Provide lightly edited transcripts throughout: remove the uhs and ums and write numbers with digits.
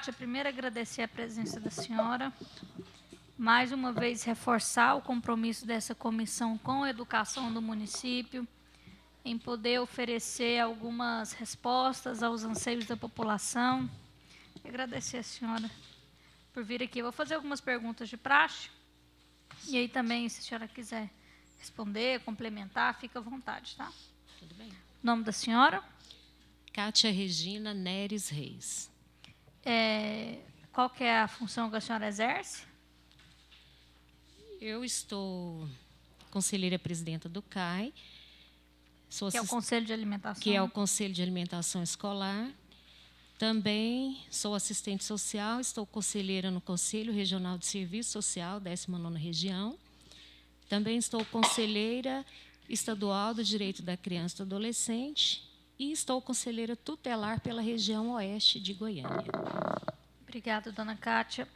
Cátia, primeiro agradecer a presença da senhora. Mais uma vez, reforçar o compromisso dessa comissão com a educação do município, em poder oferecer algumas respostas aos anseios da população. Agradecer a senhora por vir aqui. Eu vou fazer algumas perguntas de praxe, e aí também, se a senhora quiser responder, complementar, fica à vontade, tá? Tudo bem. Nome da senhora? Cátia Regina Neres Reis. Qual que é a função que a senhora exerce? Eu estou conselheira presidenta do CAI. Que é o Conselho de Alimentação. Que é o Conselho de Alimentação Escolar. Também sou assistente social, estou conselheira no Conselho Regional de Serviço Social, 19ª Região. Também estou conselheira estadual do Direito da Criança e do Adolescente e estou conselheira tutelar pela região oeste de Goiânia. Obrigada, dona Cátia.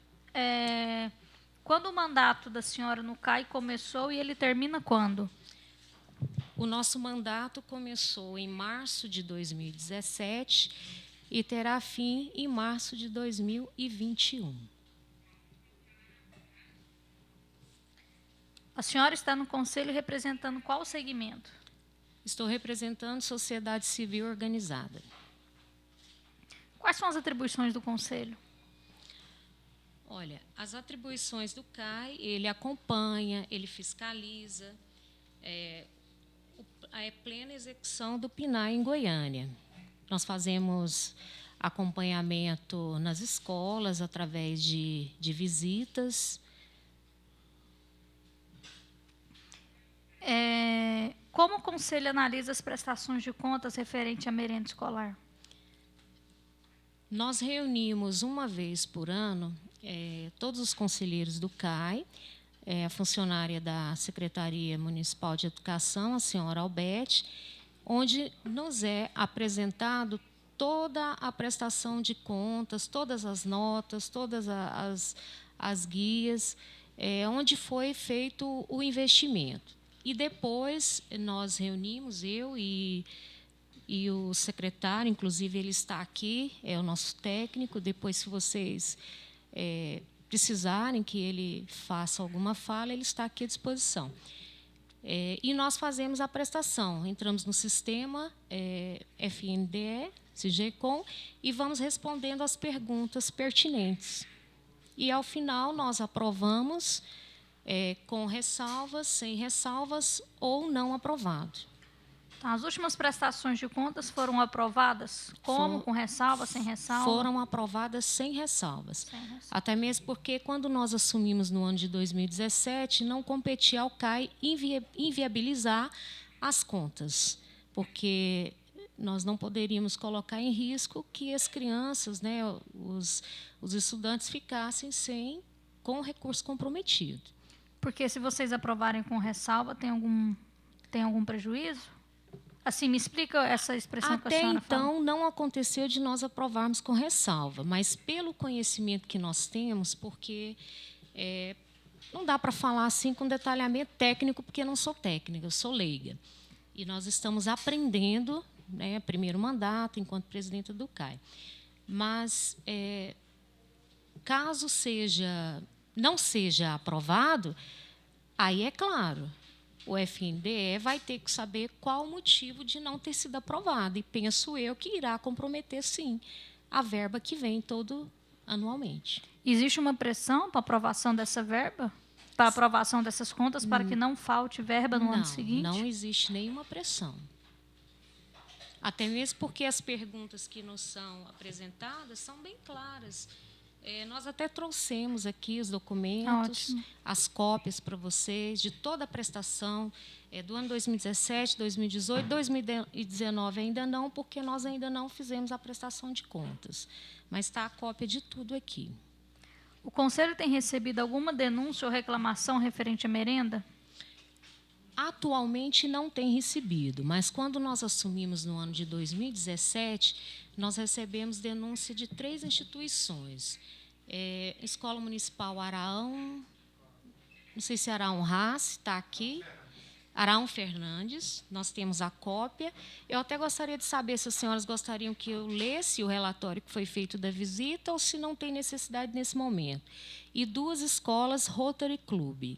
Quando o mandato da senhora no CAI começou e ele termina quando? O nosso mandato começou em março de 2017 e terá fim em março de 2021. A senhora está no conselho representando qual segmento? Estou representando sociedade civil organizada. Quais são as atribuições do conselho? Olha, as atribuições do CAI, ele acompanha, ele fiscaliza a plena execução do PNAE em Goiânia. Nós fazemos acompanhamento nas escolas através de visitas. Como o conselho analisa as prestações de contas referente à merenda escolar? Nós reunimos uma vez por ano todos os conselheiros do CAI, a funcionária da Secretaria Municipal de Educação, a senhora Albete, onde nos é apresentado toda a prestação de contas, todas as notas, todas as guias, onde foi feito o investimento. E depois nós reunimos, eu e o secretário, inclusive ele está aqui, é o nosso técnico. Depois, se vocês precisarem que ele faça alguma fala, ele está aqui à disposição. E nós fazemos a prestação, entramos no sistema FNDE, SIGECOM, e vamos respondendo as perguntas pertinentes. E, ao final, nós aprovamos com ressalvas, sem ressalvas ou não aprovado. As últimas prestações de contas foram aprovadas? Como? Com ressalva, sem ressalva? Foram aprovadas sem ressalvas. Até mesmo porque, quando nós assumimos no ano de 2017, não competia ao CAI inviabilizar as contas, porque nós não poderíamos colocar em risco que as crianças, né, os estudantes, ficassem com o recurso comprometido. Porque, se vocês aprovarem com ressalva, tem algum prejuízo? Assim, me explica essa expressão que a senhora fala. Até então, não aconteceu de nós aprovarmos com ressalva, mas pelo conhecimento que nós temos, porque não dá para falar assim com detalhamento técnico, porque eu não sou técnica, eu sou leiga. E nós estamos aprendendo, né, primeiro mandato, enquanto presidenta do CAI. Mas, caso não seja aprovado, aí é claro, o FNDE vai ter que saber qual o motivo de não ter sido aprovado. E penso eu que irá comprometer, sim, a verba que vem todo anualmente. Existe uma pressão para a aprovação dessa verba? Para a aprovação dessas contas, para que não falte verba no ano seguinte? Não existe nenhuma pressão. Até mesmo porque as perguntas que nos são apresentadas são bem claras. Nós até trouxemos aqui os documentos, as cópias para vocês, de toda a prestação do ano 2017, 2018, 2019 ainda não, porque nós ainda não fizemos a prestação de contas. Mas está a cópia de tudo aqui. O Conselho tem recebido alguma denúncia ou reclamação referente à merenda? Atualmente não tem recebido, mas quando nós assumimos no ano de 2017, nós recebemos denúncia de 3 instituições. Escola Municipal Araão, não sei se Araão Race está aqui, Arão Fernandes, nós temos a cópia. Eu até gostaria de saber se as senhoras gostariam que eu lesse o relatório que foi feito da visita ou se não tem necessidade nesse momento. E 2 escolas Rotary Club,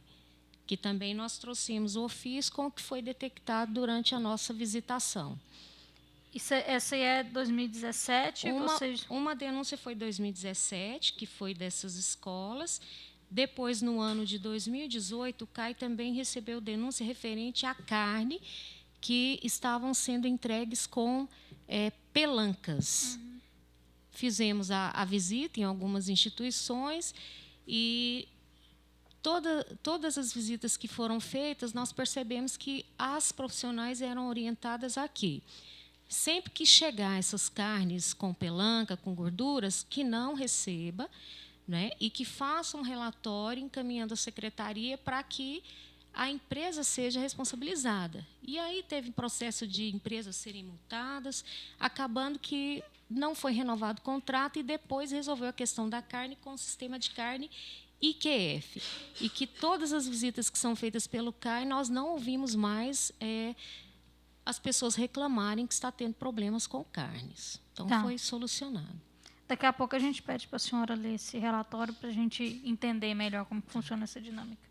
que também nós trouxemos o ofício com o que foi detectado durante a nossa visitação. Essa aí é 2017? Uma denúncia foi em 2017, que foi dessas escolas. Depois, no ano de 2018, o CAI também recebeu denúncia referente à carne que estavam sendo entregues com pelancas. Fizemos a visita em algumas instituições e todas as visitas que foram feitas, nós percebemos que as profissionais eram orientadas aqui. Sempre que chegar essas carnes com pelanca, com gorduras, que não receba, né, e que faça um relatório encaminhando à secretaria para que a empresa seja responsabilizada. E aí teve processo de empresas serem multadas, acabando que não foi renovado o contrato e depois resolveu a questão da carne com o sistema de carne IQF. E que todas as visitas que são feitas pelo CAI, nós não ouvimos mais as pessoas reclamarem que está tendo problemas com carnes. Então, foi solucionado. Daqui a pouco a gente pede para a senhora ler esse relatório para a gente entender melhor como funciona essa dinâmica.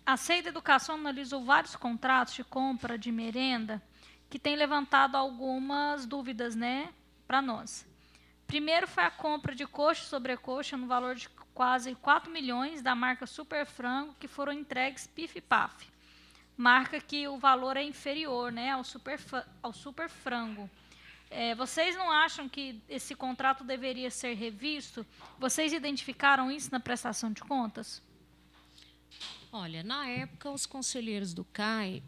A SEI da Educação analisou vários contratos de compra de merenda que têm levantado algumas dúvidas, né, para nós. Primeiro foi a compra de coxa e sobrecoxa no valor de quase 4 milhões da marca Super Frango, que foram entregues pif-paf. Marca que o valor é inferior, né, ao Super Frango. Vocês não acham que esse contrato deveria ser revisto? Vocês identificaram isso na prestação de contas? Olha, na época, os conselheiros do CAI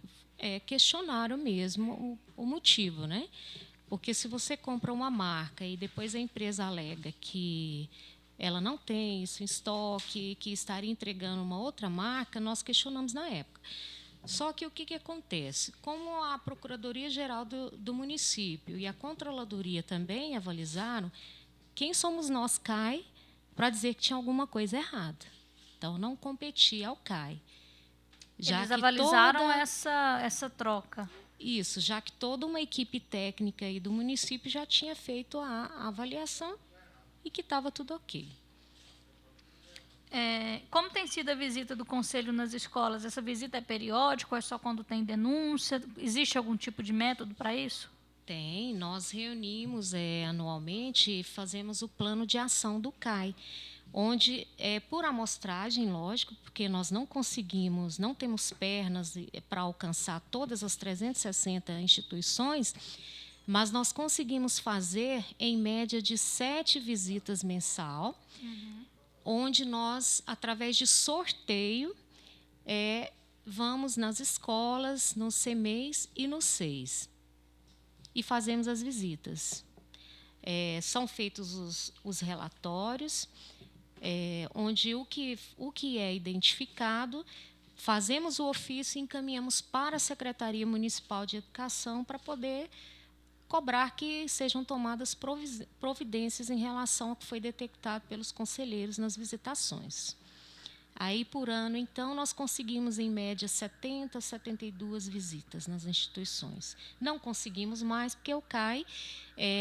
questionaram mesmo o motivo, né? Porque se você compra uma marca e depois a empresa alega que ela não tem isso em estoque, que estaria entregando uma outra marca, nós questionamos na época. Só que o que acontece? Como a Procuradoria-Geral do município e a Controladoria também avalizaram, quem somos nós, CAI, para dizer que tinha alguma coisa errada? Então, não competia ao CAI. Eles avalizaram essa troca. Isso, já que toda uma equipe técnica aí do município já tinha feito a avaliação e que estava tudo ok. Como tem sido a visita do conselho nas escolas? Essa visita é periódica ou é só quando tem denúncia? Existe algum tipo de método para isso? Tem, nós reunimos anualmente e fazemos o plano de ação do CAI, onde, por amostragem, lógico, porque nós não conseguimos, não temos pernas para alcançar todas as 360 instituições, mas nós conseguimos fazer, em média, de 7 visitas mensal, onde nós, através de sorteio, vamos nas escolas, nos CMEs e nos SEIs, e fazemos as visitas. São feitos os relatórios, onde o que é identificado, fazemos o ofício e encaminhamos para a Secretaria Municipal de Educação para poder cobrar que sejam tomadas providências em relação ao que foi detectado pelos conselheiros nas visitações. Aí, por ano, então, nós conseguimos, em média, 70, 72 visitas nas instituições. Não conseguimos mais, porque o CAI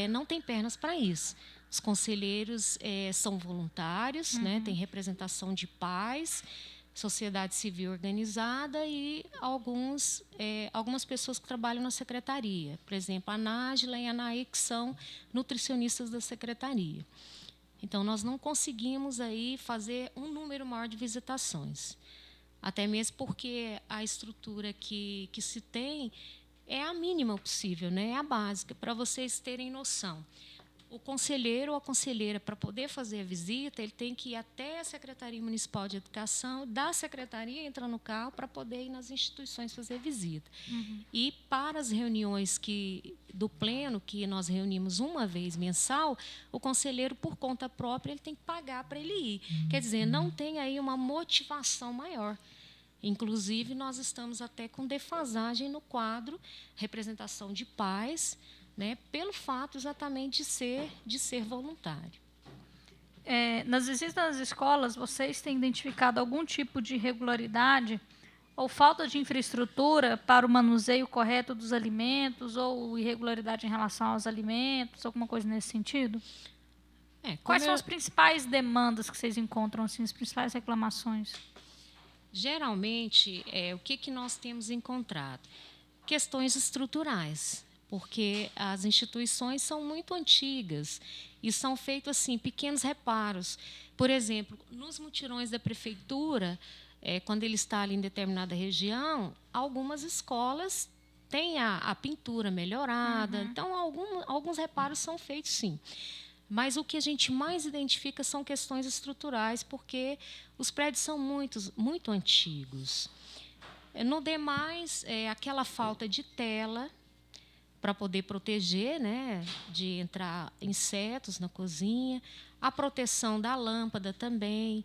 não tem pernas para isso. Os conselheiros são voluntários, né, tem representação de pais, sociedade civil organizada e algumas pessoas que trabalham na secretaria. Por exemplo, a Nájila e a Naí, que são nutricionistas da secretaria. Então, nós não conseguimos aí fazer um número maior de visitações. Até mesmo porque a estrutura que se tem é a mínima possível, né? É a básica, para vocês terem noção. O conselheiro ou a conselheira, para poder fazer a visita, ele tem que ir até a Secretaria Municipal de Educação, da secretaria entrar no carro para poder ir nas instituições fazer visita. E para as reuniões do pleno, que nós reunimos uma vez mensal, o conselheiro, por conta própria, ele tem que pagar para ele ir. Quer dizer, não tem aí uma motivação maior. Inclusive, nós estamos até com defasagem no quadro, representação de pais, né, pelo fato exatamente de ser voluntário. Nas visitas às escolas, vocês têm identificado algum tipo de irregularidade ou falta de infraestrutura para o manuseio correto dos alimentos, ou irregularidade em relação aos alimentos, alguma coisa nesse sentido? Quais são as principais demandas que vocês encontram, assim, as principais reclamações? Geralmente, o que nós temos encontrado? Questões estruturais, porque as instituições são muito antigas e são feitos assim pequenos reparos. Por exemplo, nos mutirões da prefeitura, quando ele está ali em determinada região, algumas escolas têm a pintura melhorada, então alguns reparos são feitos, sim. Mas o que a gente mais identifica são questões estruturais, porque os prédios são muito antigos. No demais, aquela falta de tela para poder proteger, né, de entrar insetos na cozinha, a proteção da lâmpada também,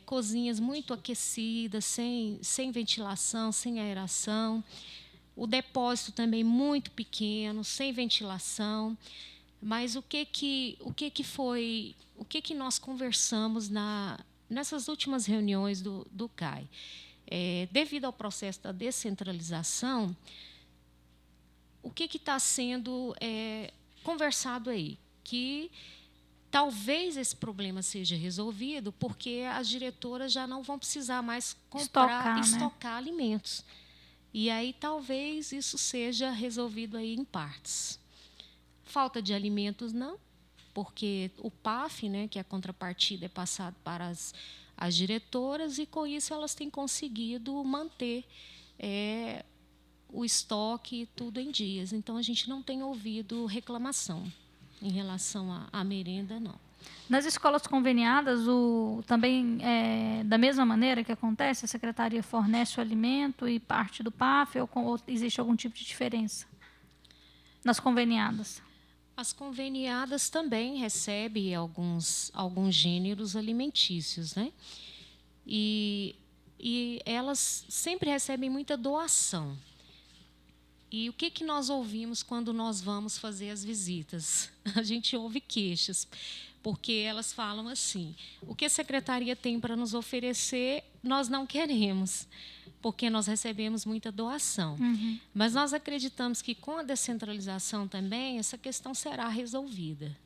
cozinhas muito aquecidas, sem ventilação, sem aeração, o depósito também muito pequeno, sem ventilação. Mas o que nós conversamos nessas últimas reuniões do CAI? Devido ao processo da descentralização, o que está sendo conversado aí? Que talvez esse problema seja resolvido porque as diretoras já não vão precisar mais estocar alimentos. E aí talvez isso seja resolvido aí em partes. Falta de alimentos não, porque o PAF, né, que é a contrapartida, é passado para as diretoras, e com isso elas têm conseguido manter o estoque tudo em dias. Então a gente não tem ouvido reclamação em relação à merenda, não. Nas escolas conveniadas, também da mesma maneira que acontece, a secretaria fornece o alimento e parte do PAF, ou existe algum tipo de diferença nas conveniadas? As conveniadas também recebem alguns gêneros alimentícios, né? E elas sempre recebem muita doação. E o que nós ouvimos quando nós vamos fazer as visitas? A gente ouve queixas, porque elas falam assim: o que a secretaria tem para nos oferecer, nós não queremos, porque nós recebemos muita doação. Mas nós acreditamos que com a descentralização também essa questão será resolvida.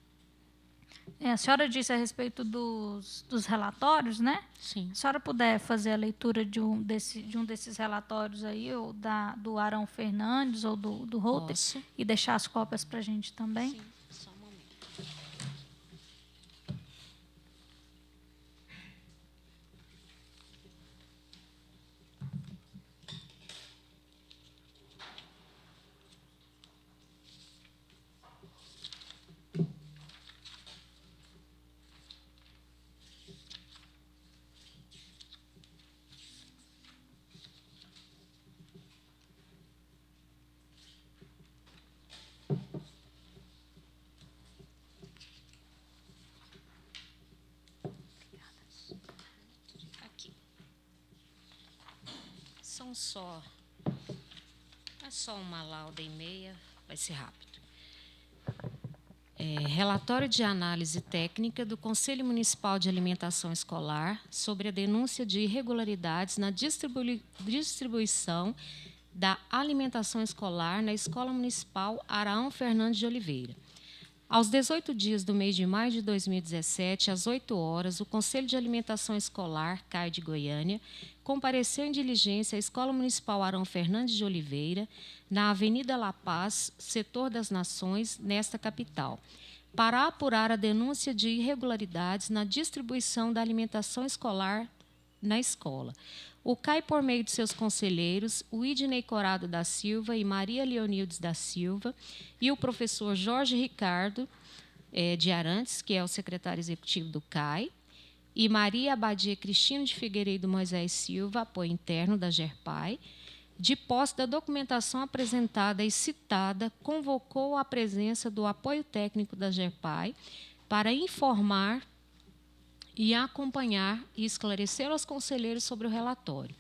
A senhora disse a respeito dos relatórios, né? Sim. Se a senhora puder fazer a leitura de um desses relatórios aí, ou do Arão Fernandes ou do Reuter, e deixar as cópias para a gente também. Sim, só um momento. É só uma lauda e meia, vai ser rápido. Relatório de análise técnica do Conselho Municipal de Alimentação Escolar sobre a denúncia de irregularidades na distribuição da alimentação escolar na Escola Municipal Arão Fernandes de Oliveira. Aos 18 dias do mês de maio de 2017, às 8 horas, o Conselho de Alimentação Escolar, CAI de Goiânia, compareceu em diligência à Escola Municipal Arão Fernandes de Oliveira, na Avenida La Paz, Setor das Nações, nesta capital, para apurar a denúncia de irregularidades na distribuição da alimentação escolar na escola. O CAI, por meio de seus conselheiros, o Idnei Corado da Silva e Maria Leonildes da Silva, e o professor Jorge Ricardo de Arantes, que é o secretário executivo do CAI, e Maria Abadia Cristino de Figueiredo Moisés Silva, apoio interno da GERPAI, de posse da documentação apresentada e citada, convocou a presença do apoio técnico da GERPAI para informar e acompanhar e esclarecer aos conselheiros sobre o relatório.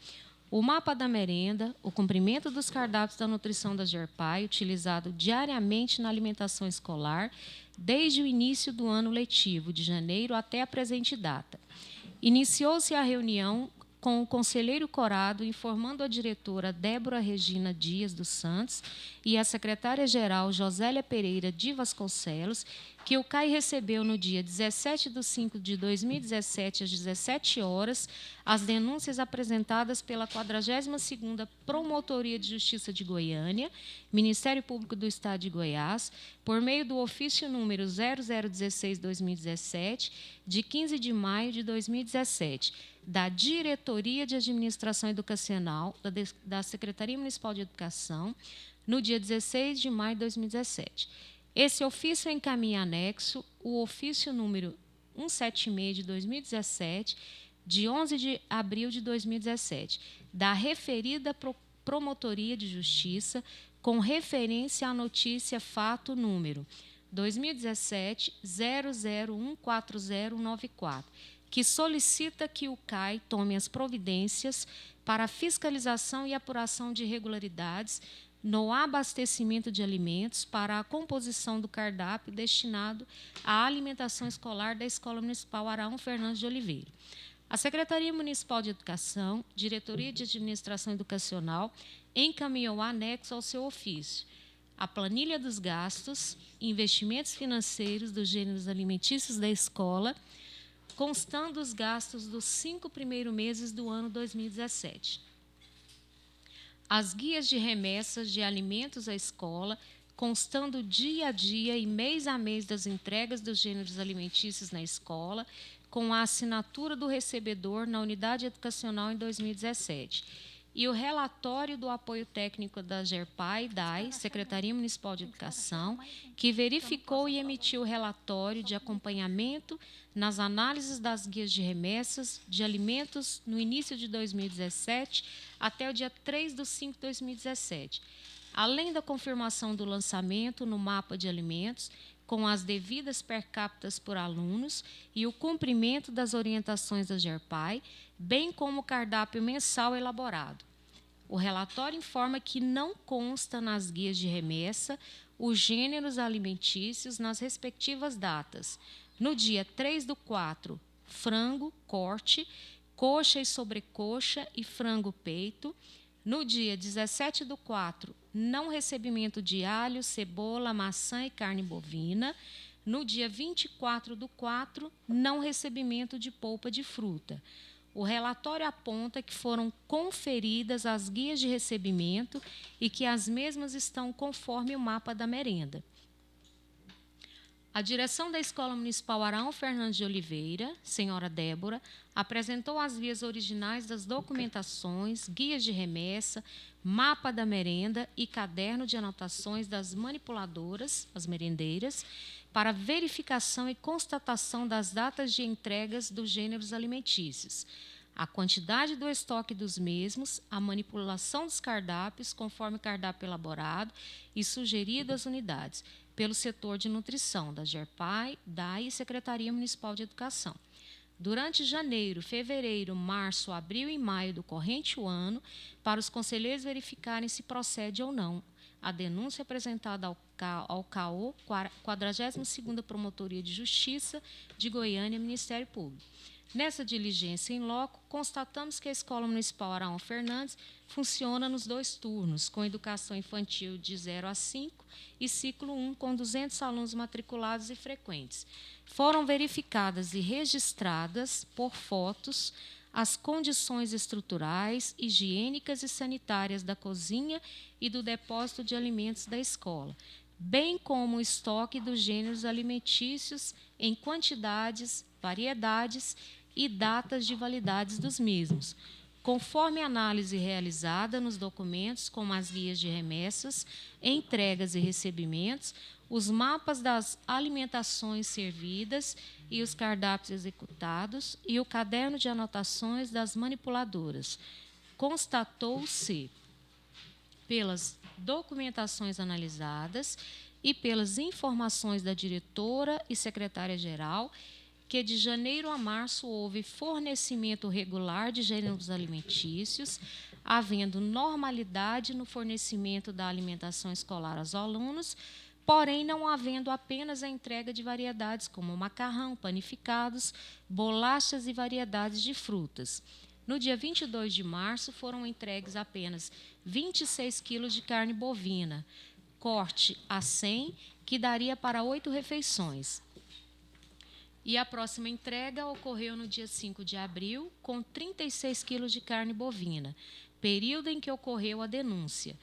O mapa da merenda, o cumprimento dos cardápios da nutrição da GERPAI, utilizado diariamente na alimentação escolar, desde o início do ano letivo, de janeiro até a presente data. Iniciou-se a reunião com o conselheiro Corado informando a diretora Débora Regina Dias dos Santos e a secretária-geral Josélia Pereira de Vasconcelos que o CAI recebeu no dia 17/5/2017, às 17 horas, as denúncias apresentadas pela 42ª Promotoria de Justiça de Goiânia, Ministério Público do Estado de Goiás, por meio do ofício número 0016/2017, de 15 de maio de 2017, da Diretoria de Administração Educacional da Secretaria Municipal de Educação, no dia 16 de maio de 2017. Esse ofício encaminha anexo o ofício número 176 de 2017, de 11 de abril de 2017, da referida Promotoria de Justiça, com referência à notícia fato número 2017-00140194, que solicita que o CAI tome as providências para a fiscalização e apuração de irregularidades no abastecimento de alimentos para a composição do cardápio destinado à alimentação escolar da Escola Municipal Araújo Fernandes de Oliveira. A Secretaria Municipal de Educação, Diretoria de Administração Educacional, encaminhou anexo ao seu ofício a planilha dos gastos, investimentos financeiros dos gêneros alimentícios da escola, constando os gastos dos 5 primeiros meses do ano 2017. As guias de remessas de alimentos à escola, constando dia a dia e mês a mês das entregas dos gêneros alimentícios na escola, com a assinatura do recebedor na unidade educacional em 2017. E o relatório do apoio técnico da GERPAI, DAI, Secretaria Municipal de Educação, que verificou e emitiu o relatório de acompanhamento nas análises das guias de remessas de alimentos no início de 2017 até o dia 3/5/2017, além da confirmação do lançamento no mapa de alimentos, com as devidas per capita por alunos e o cumprimento das orientações da GERPAI, bem como o cardápio mensal elaborado. O relatório informa que não consta nas guias de remessa os gêneros alimentícios nas respectivas datas. No dia 3/4, frango, corte, coxa e sobrecoxa e frango peito. No dia 17/4, não recebimento de alho, cebola, maçã e carne bovina. No dia 24/4, não recebimento de polpa de fruta. O relatório aponta que foram conferidas as guias de recebimento e que as mesmas estão conforme o mapa da merenda. A direção da Escola Municipal Araújo Fernandes de Oliveira, senhora Débora, apresentou as vias originais das documentações, guias de remessa, mapa da merenda e caderno de anotações das manipuladoras, as merendeiras, para verificação e constatação das datas de entregas dos gêneros alimentícios, a quantidade do estoque dos mesmos, a manipulação dos cardápios conforme o cardápio elaborado e sugerido às unidades, pelo setor de nutrição da GERPAI, DAI e Secretaria Municipal de Educação. Durante janeiro, fevereiro, março, abril e maio do corrente ano, para os conselheiros verificarem se procede ou não a denúncia apresentada ao CAO, 42ª Promotoria de Justiça de Goiânia, Ministério Público. Nessa diligência em loco, constatamos que a Escola Municipal Araújo Fernandes funciona nos 2 turnos, com educação infantil de 0 a 5 e ciclo 1, com 200 alunos matriculados e frequentes. Foram verificadas e registradas, por fotos, as condições estruturais, higiênicas e sanitárias da cozinha e do depósito de alimentos da escola, bem como o estoque dos gêneros alimentícios em quantidades, variedades e datas de validades dos mesmos, conforme a análise realizada nos documentos como as guias de remessas, entregas e recebimentos, os mapas das alimentações servidas e os cardápios executados e o caderno de anotações das manipuladoras. Constatou-se, pelas documentações analisadas e pelas informações da diretora e secretária-geral, que de janeiro a março houve fornecimento regular de gêneros alimentícios, havendo normalidade no fornecimento da alimentação escolar aos alunos, porém não havendo apenas a entrega de variedades como macarrão, panificados, bolachas e variedades de frutas. No dia 22 de março, foram entregues apenas 26 quilos de carne bovina, corte a 100, que daria para 8 refeições. E a próxima entrega ocorreu no dia 5 de abril, com 36 quilos de carne bovina, período em que ocorreu a denúncia.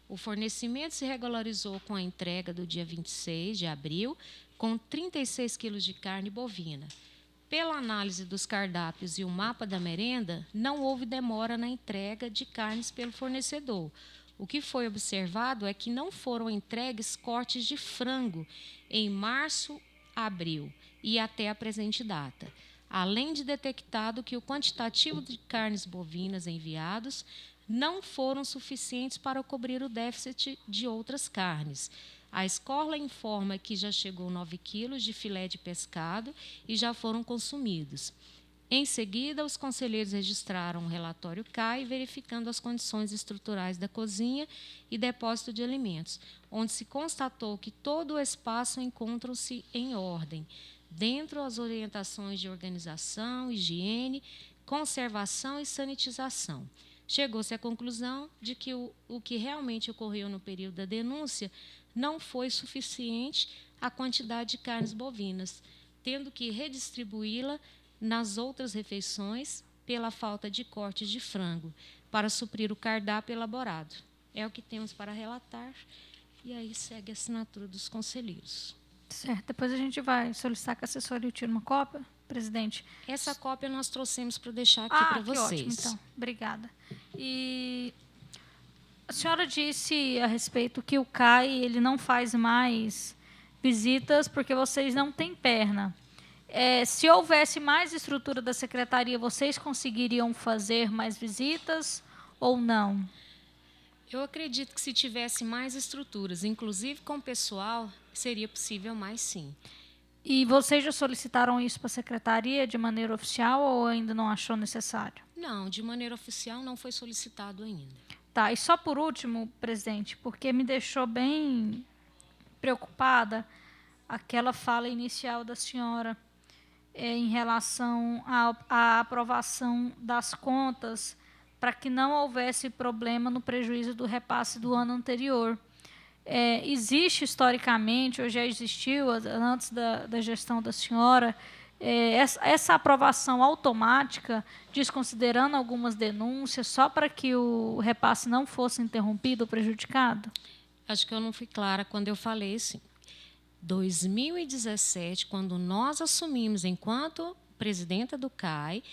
O fornecimento se regularizou com a entrega do dia 26 de abril, com 36 quilos de carne bovina. Pela análise dos cardápios e o mapa da merenda, não houve demora na entrega de carnes pelo fornecedor. O que foi observado é que não foram entregues cortes de frango em março, abril e até a presente data, além de detectado que o quantitativo de carnes bovinas enviados não foram suficientes para cobrir o déficit de outras carnes. A escola informa que já chegou 9 quilos de filé de pescado e já foram consumidos. Em seguida, os conselheiros registraram um relatório CAI, verificando as condições estruturais da cozinha e depósito de alimentos, onde se constatou que todo o espaço encontra-se em ordem, dentro das orientações de organização, higiene, conservação e sanitização. Chegou-se à conclusão de que o que realmente ocorreu no período da denúncia não foi suficiente a quantidade de carnes bovinas, tendo que redistribuí-la nas outras refeições pela falta de cortes de frango, para suprir o cardápio elaborado. É o que temos para relatar, e aí segue a assinatura dos conselheiros. Certo. Depois a gente vai solicitar que a assessoria tire uma cópia, presidente. Essa cópia nós trouxemos para deixar aqui para vocês. Ótimo, então. Obrigada. E a senhora disse a respeito que o CAI ele não faz mais visitas porque vocês não têm perna. Se houvesse mais estrutura da secretaria, vocês conseguiriam fazer mais visitas ou não? Eu acredito que se tivesse mais estruturas, inclusive com o pessoal, seria possível mais, sim. E vocês já solicitaram isso para a secretaria de maneira oficial ou ainda não achou necessário? Não, de maneira oficial não foi solicitado ainda. Tá, e só por último, presidente, porque me deixou bem preocupada aquela fala inicial da senhora em relação à aprovação das contas para que não houvesse problema no prejuízo do repasse do ano anterior. Existe historicamente, ou já existiu antes da gestão da senhora, essa aprovação automática, desconsiderando algumas denúncias, só para que o repasse não fosse interrompido ou prejudicado? Acho que eu não fui clara quando eu falei assim. 2017, quando nós assumimos enquanto presidenta do CAI,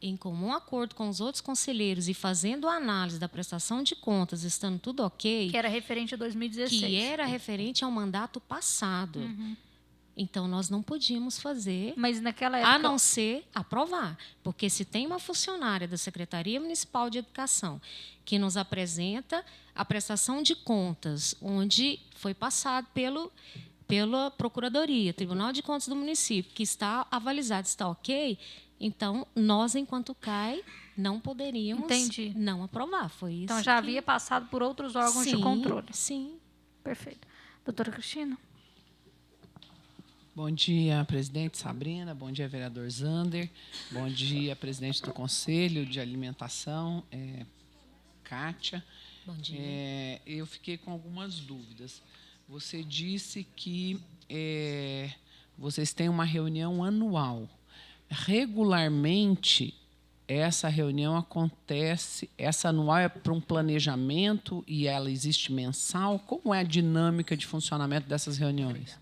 em comum acordo com os outros conselheiros e fazendo a análise da prestação de contas, estando tudo ok... Que era referente a 2016. Que era referente ao mandato passado. Uhum. Então, nós não podíamos fazer, mas naquela época, a não ser aprovar. Porque se tem uma funcionária da Secretaria Municipal de Educação que nos apresenta a prestação de contas, onde foi passado pela Procuradoria, Tribunal de Contas do município, que está avalizado, está ok, então, nós, enquanto CAI, não poderíamos não aprovar. Foi isso. Então, já havia passado por outros órgãos de controle. Sim. Perfeito. Doutora Cristina? Bom dia, presidente Sabrina. Bom dia, vereador Zander. Bom dia, presidente do Conselho de Alimentação, Kátia. Bom dia. Eu fiquei com algumas dúvidas. Você disse que vocês têm uma reunião anual. Regularmente, essa reunião acontece, essa anual é para um planejamento e ela existe mensal? Como é a dinâmica de funcionamento dessas reuniões?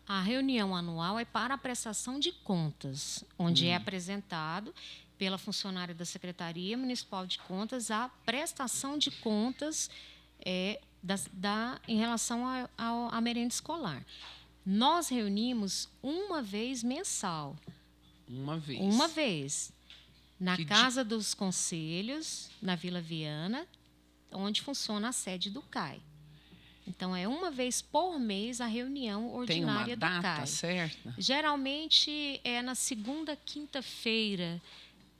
A reunião anual é para a prestação de contas, onde é apresentado pela funcionária da Secretaria Municipal de Contas a prestação de contas em relação à merenda escolar. Nós reunimos uma vez mensal. Uma vez? Uma vez. Na Casa dos Conselhos, na Vila Viana, onde funciona a sede do CAI. Então, é uma vez por mês a reunião ordinária do CAI. Tem uma data certa? Geralmente é na segunda quinta-feira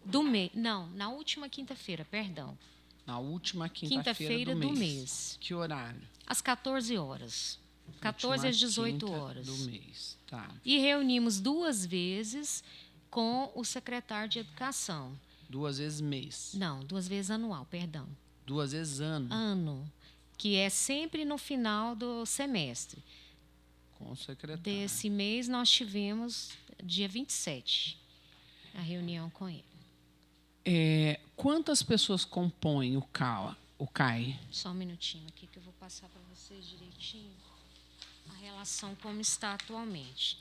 do mês. Não, na última quinta-feira, perdão. Na última quinta-feira do mês. Que horário? Às 14 horas. 14 às 18 horas. Do mês, tá. E reunimos 2 vezes com o secretário de Educação. 2 vezes mês. Não, 2 vezes anual, perdão. 2 vezes ano. Ano, que é sempre no final do semestre. Com o secretário. Desse mês, nós tivemos, dia 27, a reunião com ele. Quantas pessoas compõem o CAI? Só um minutinho aqui que eu vou passar para vocês direitinho a relação como está atualmente.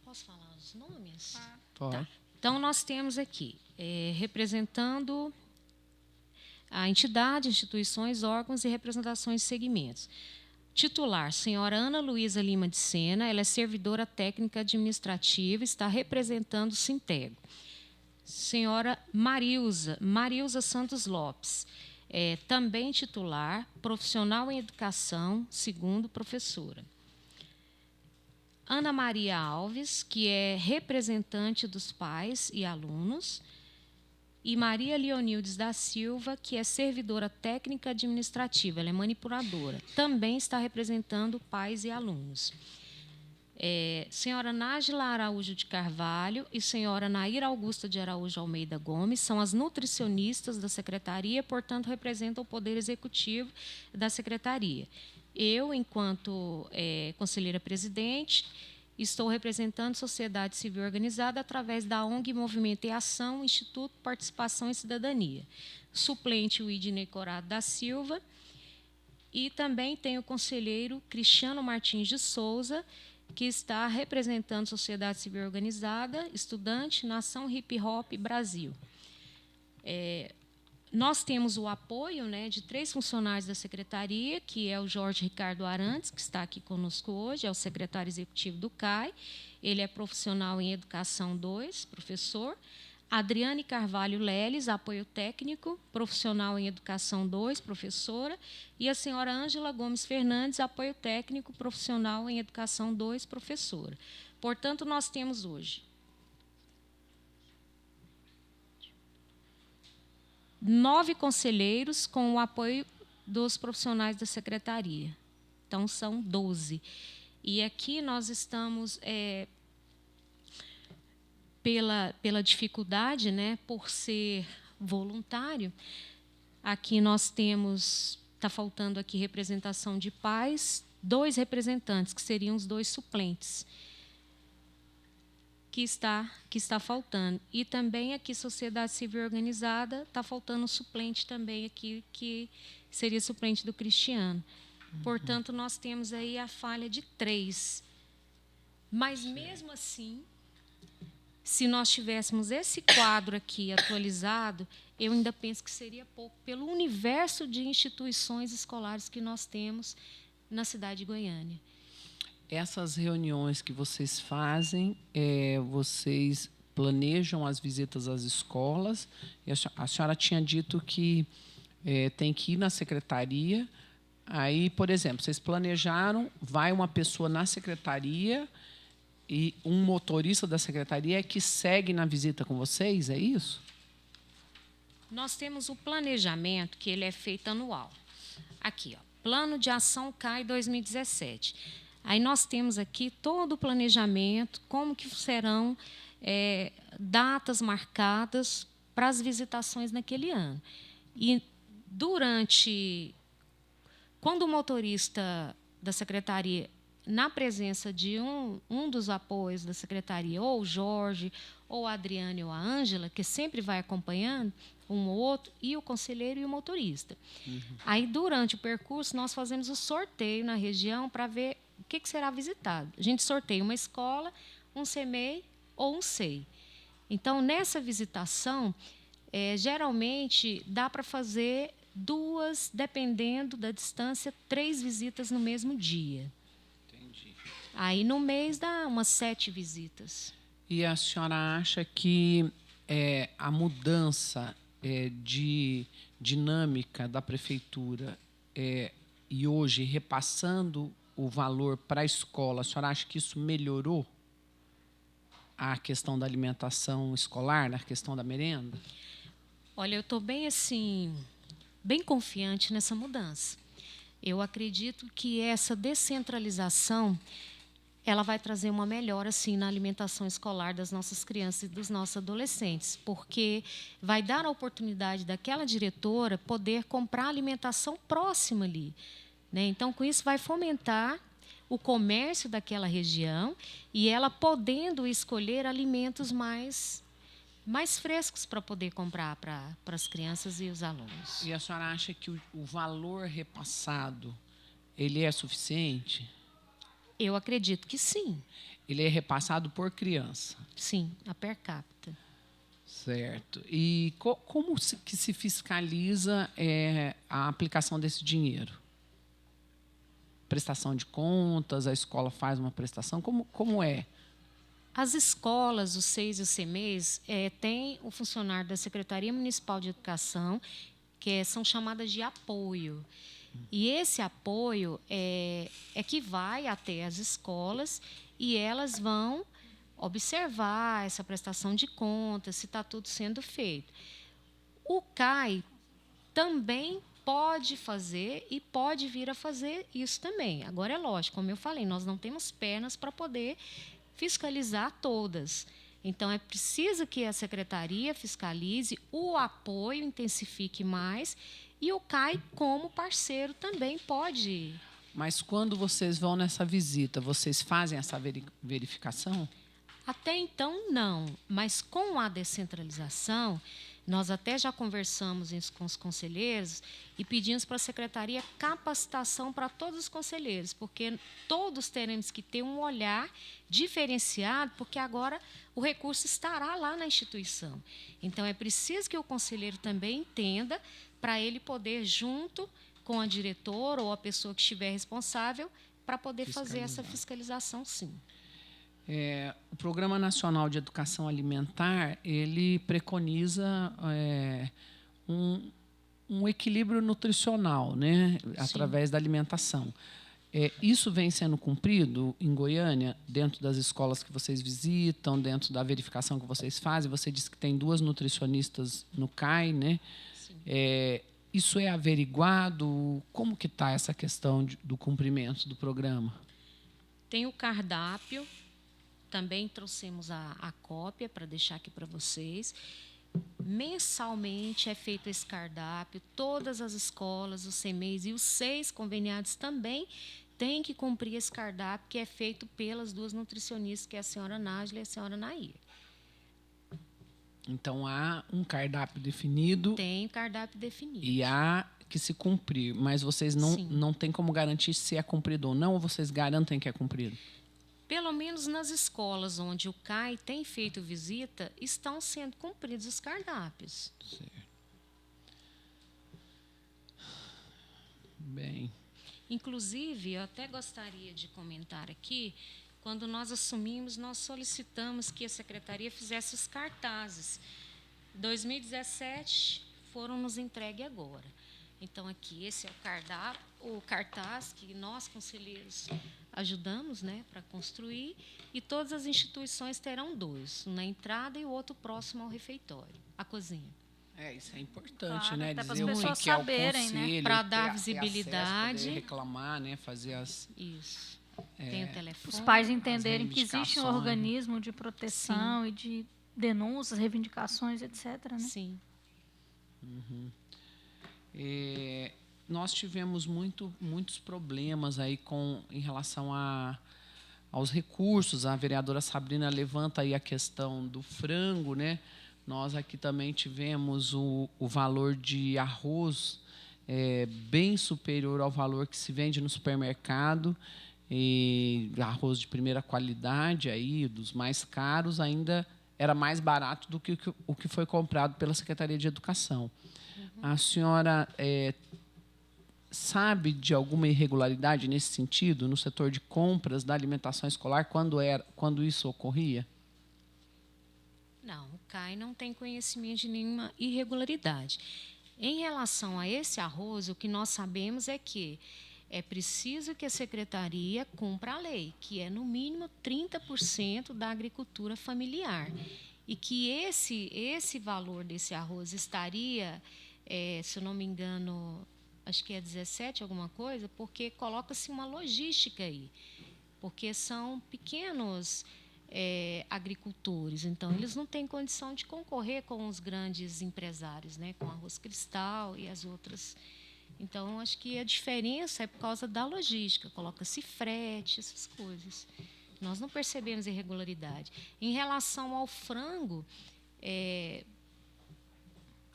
Posso falar os nomes? Pode. Tá. Então, nós temos aqui, representando a entidade, instituições, órgãos e representações de segmentos. Titular, senhora Ana Luísa Lima de Sena, ela é servidora técnica administrativa, está representando o Sintego. Senhora Marilza Santos Lopes, também titular, profissional em educação, segundo professora. Ana Maria Alves, que é representante dos pais e alunos, e Maria Leonildes da Silva, que é servidora técnica administrativa, ela é manipuladora, também está representando pais e alunos. Senhora Nájila Araújo de Carvalho e senhora Naira Augusta de Araújo Almeida Gomes são as nutricionistas da secretaria, portanto, representam o Poder Executivo da secretaria. Eu, enquanto conselheira presidente, estou representando sociedade civil organizada através da ONG Movimento e Ação, Instituto Participação e Cidadania. Suplente, o Idney Corado da Silva. E também tem o conselheiro Cristiano Martins de Souza, que está representando sociedade civil organizada, estudante, Nação Hip Hop Brasil. Nós temos o apoio, né, de 3 funcionários da secretaria, que é o Jorge Ricardo Arantes, que está aqui conosco hoje, é o secretário executivo do CAI. Ele é profissional em Educação 2, professor. Adriane Carvalho Leles, apoio técnico, profissional em Educação 2, professora. E a senhora Ângela Gomes Fernandes, apoio técnico, profissional em Educação 2, professora. Portanto, nós temos hoje 9 conselheiros com o apoio dos profissionais da secretaria. Então, são 12. E aqui nós estamos, pela dificuldade, né, por ser voluntário, aqui nós temos, está faltando aqui representação de pais, 2 representantes, que seriam os 2 suplentes, que está faltando. E também aqui, sociedade civil organizada, está faltando um suplente também aqui, que seria suplente do Cristiano. Portanto, nós temos aí a falha de 3. Mas, mesmo assim, se nós tivéssemos esse quadro aqui atualizado, eu ainda penso que seria pouco, pelo universo de instituições escolares que nós temos na cidade de Goiânia. Essas reuniões que vocês fazem, vocês planejam as visitas às escolas. E a senhora tinha dito que tem que ir na secretaria. Aí, por exemplo, vocês planejaram, vai uma pessoa na secretaria e um motorista da secretaria que segue na visita com vocês, é isso? Nós temos o planejamento, que ele é feito anual. Aqui, ó, Plano de Ação CAI 2017. Aí nós temos aqui todo o planejamento, como que serão datas marcadas para as visitações naquele ano. E quando o motorista da secretaria, na presença de um dos apoios da secretaria, ou o Jorge, ou a Adriane, ou a Ângela, que sempre vai acompanhando um ou outro, e o conselheiro e o motorista. Aí, durante o percurso, nós fazemos o sorteio na região para ver o que será visitado. A gente sorteia uma escola, um CEMEI ou um SEI. Então, nessa visitação, geralmente, dá para fazer 2, dependendo da distância, 3 visitas no mesmo dia. Entendi. Aí, no mês, dá umas 7 visitas. E a senhora acha que a mudança de dinâmica da prefeitura e hoje repassando o valor para a escola, a senhora acha que isso melhorou a questão da alimentação escolar, a questão da merenda? Olha, eu estou bem confiante nessa mudança. Eu acredito que essa descentralização ela vai trazer uma melhora, sim, na alimentação escolar das nossas crianças e dos nossos adolescentes, porque vai dar a oportunidade daquela diretora poder comprar alimentação próxima ali, né? Então, com isso, vai fomentar o comércio daquela região e ela podendo escolher alimentos mais frescos para poder comprar para as crianças e os alunos. E a senhora acha que o valor repassado ele é suficiente? Eu acredito que sim. Ele é repassado por criança. Sim, a per capita. Certo. E como que se fiscaliza a aplicação desse dinheiro? Prestação de contas, a escola faz uma prestação? Como é? As escolas, o SEIS e o CEMEIS, têm o funcionário da Secretaria Municipal de Educação, que são chamadas de apoio. E esse apoio é que vai até as escolas e elas vão observar essa prestação de contas, se está tudo sendo feito. O CAI também pode fazer e pode vir a fazer isso também. Agora, é lógico, como eu falei, nós não temos pernas para poder fiscalizar todas. Então, é preciso que a secretaria fiscalize, o apoio intensifique mais e o CAI, como parceiro, também pode. Mas quando vocês vão nessa visita, vocês fazem essa verificação? Até então, não. Mas com a descentralização, nós até já conversamos isso com os conselheiros e pedimos para a secretaria capacitação para todos os conselheiros, porque todos teremos que ter um olhar diferenciado, porque agora o recurso estará lá na instituição. Então, é preciso que o conselheiro também entenda, para ele poder, junto com a diretora ou a pessoa que estiver responsável, para poder fazer essa fiscalização, sim. O Programa Nacional de Educação Alimentar ele preconiza um equilíbrio nutricional, né, através da alimentação. Isso vem sendo cumprido em Goiânia, dentro das escolas que vocês visitam, dentro da verificação que vocês fazem? Você disse que tem 2 nutricionistas no CAI, né? Isso é averiguado? Como que está essa questão do cumprimento do programa? Tem o cardápio. Também trouxemos a cópia para deixar aqui para vocês. Mensalmente é feito esse cardápio. Todas as escolas, os CEMEIs e os 6 conveniados também têm que cumprir esse cardápio, que é feito pelas 2 nutricionistas, que é a senhora Nájila e a senhora Nair. Então, há um cardápio definido. Tem cardápio definido. E há que se cumprir. Mas vocês não têm como garantir se é cumprido ou não, ou vocês garantem que é cumprido? Pelo menos nas escolas onde o CAI tem feito visita, estão sendo cumpridos os cardápios. Certo. Bem. Inclusive, eu até gostaria de comentar aqui, quando nós assumimos, nós solicitamos que a secretaria fizesse os cartazes. 2017 foram nos entregues agora. Então, aqui, esse é o cartaz que nós, conselheiros, ajudamos, né, para construir, e todas as instituições terão 2, um na entrada e o outro próximo ao refeitório, à cozinha. Isso é importante, Claro, né? até para as dizer pessoas o que é o saberem, né? conselho, Para dar ter visibilidade. acesso, poder reclamar, né? Fazer as... Isso. Tem o telefone. Os pais entenderem que existe um reivindicações. organismo de proteção e de denúncias, reivindicações, etc. Né? Sim. Nós tivemos muitos problemas aí em relação aos recursos. A vereadora Sabrina levanta aí a questão do frango, né? Nós aqui também tivemos o valor de arroz bem superior ao valor que se vende no supermercado. E arroz de primeira qualidade, aí, dos mais caros, ainda era mais barato do que o que foi comprado pela Secretaria de Educação. A senhora sabe de alguma irregularidade nesse sentido, no setor de compras da alimentação escolar, quando isso ocorria? Não, o CAI não tem conhecimento de nenhuma irregularidade. Em relação a esse arroz, o que nós sabemos é que é preciso que a secretaria cumpra a lei, que é, no mínimo, 30% da agricultura familiar. E que esse valor desse arroz estaria, se eu não me engano, acho que é 17 alguma coisa, porque coloca-se uma logística aí. porque são pequenos agricultores, então eles não têm condição de concorrer com os grandes empresários, né, com a Arroz Cristal e as outras. Então, acho que a diferença é por causa da logística, coloca-se frete, essas coisas. Nós não percebemos irregularidade. Em relação ao frango,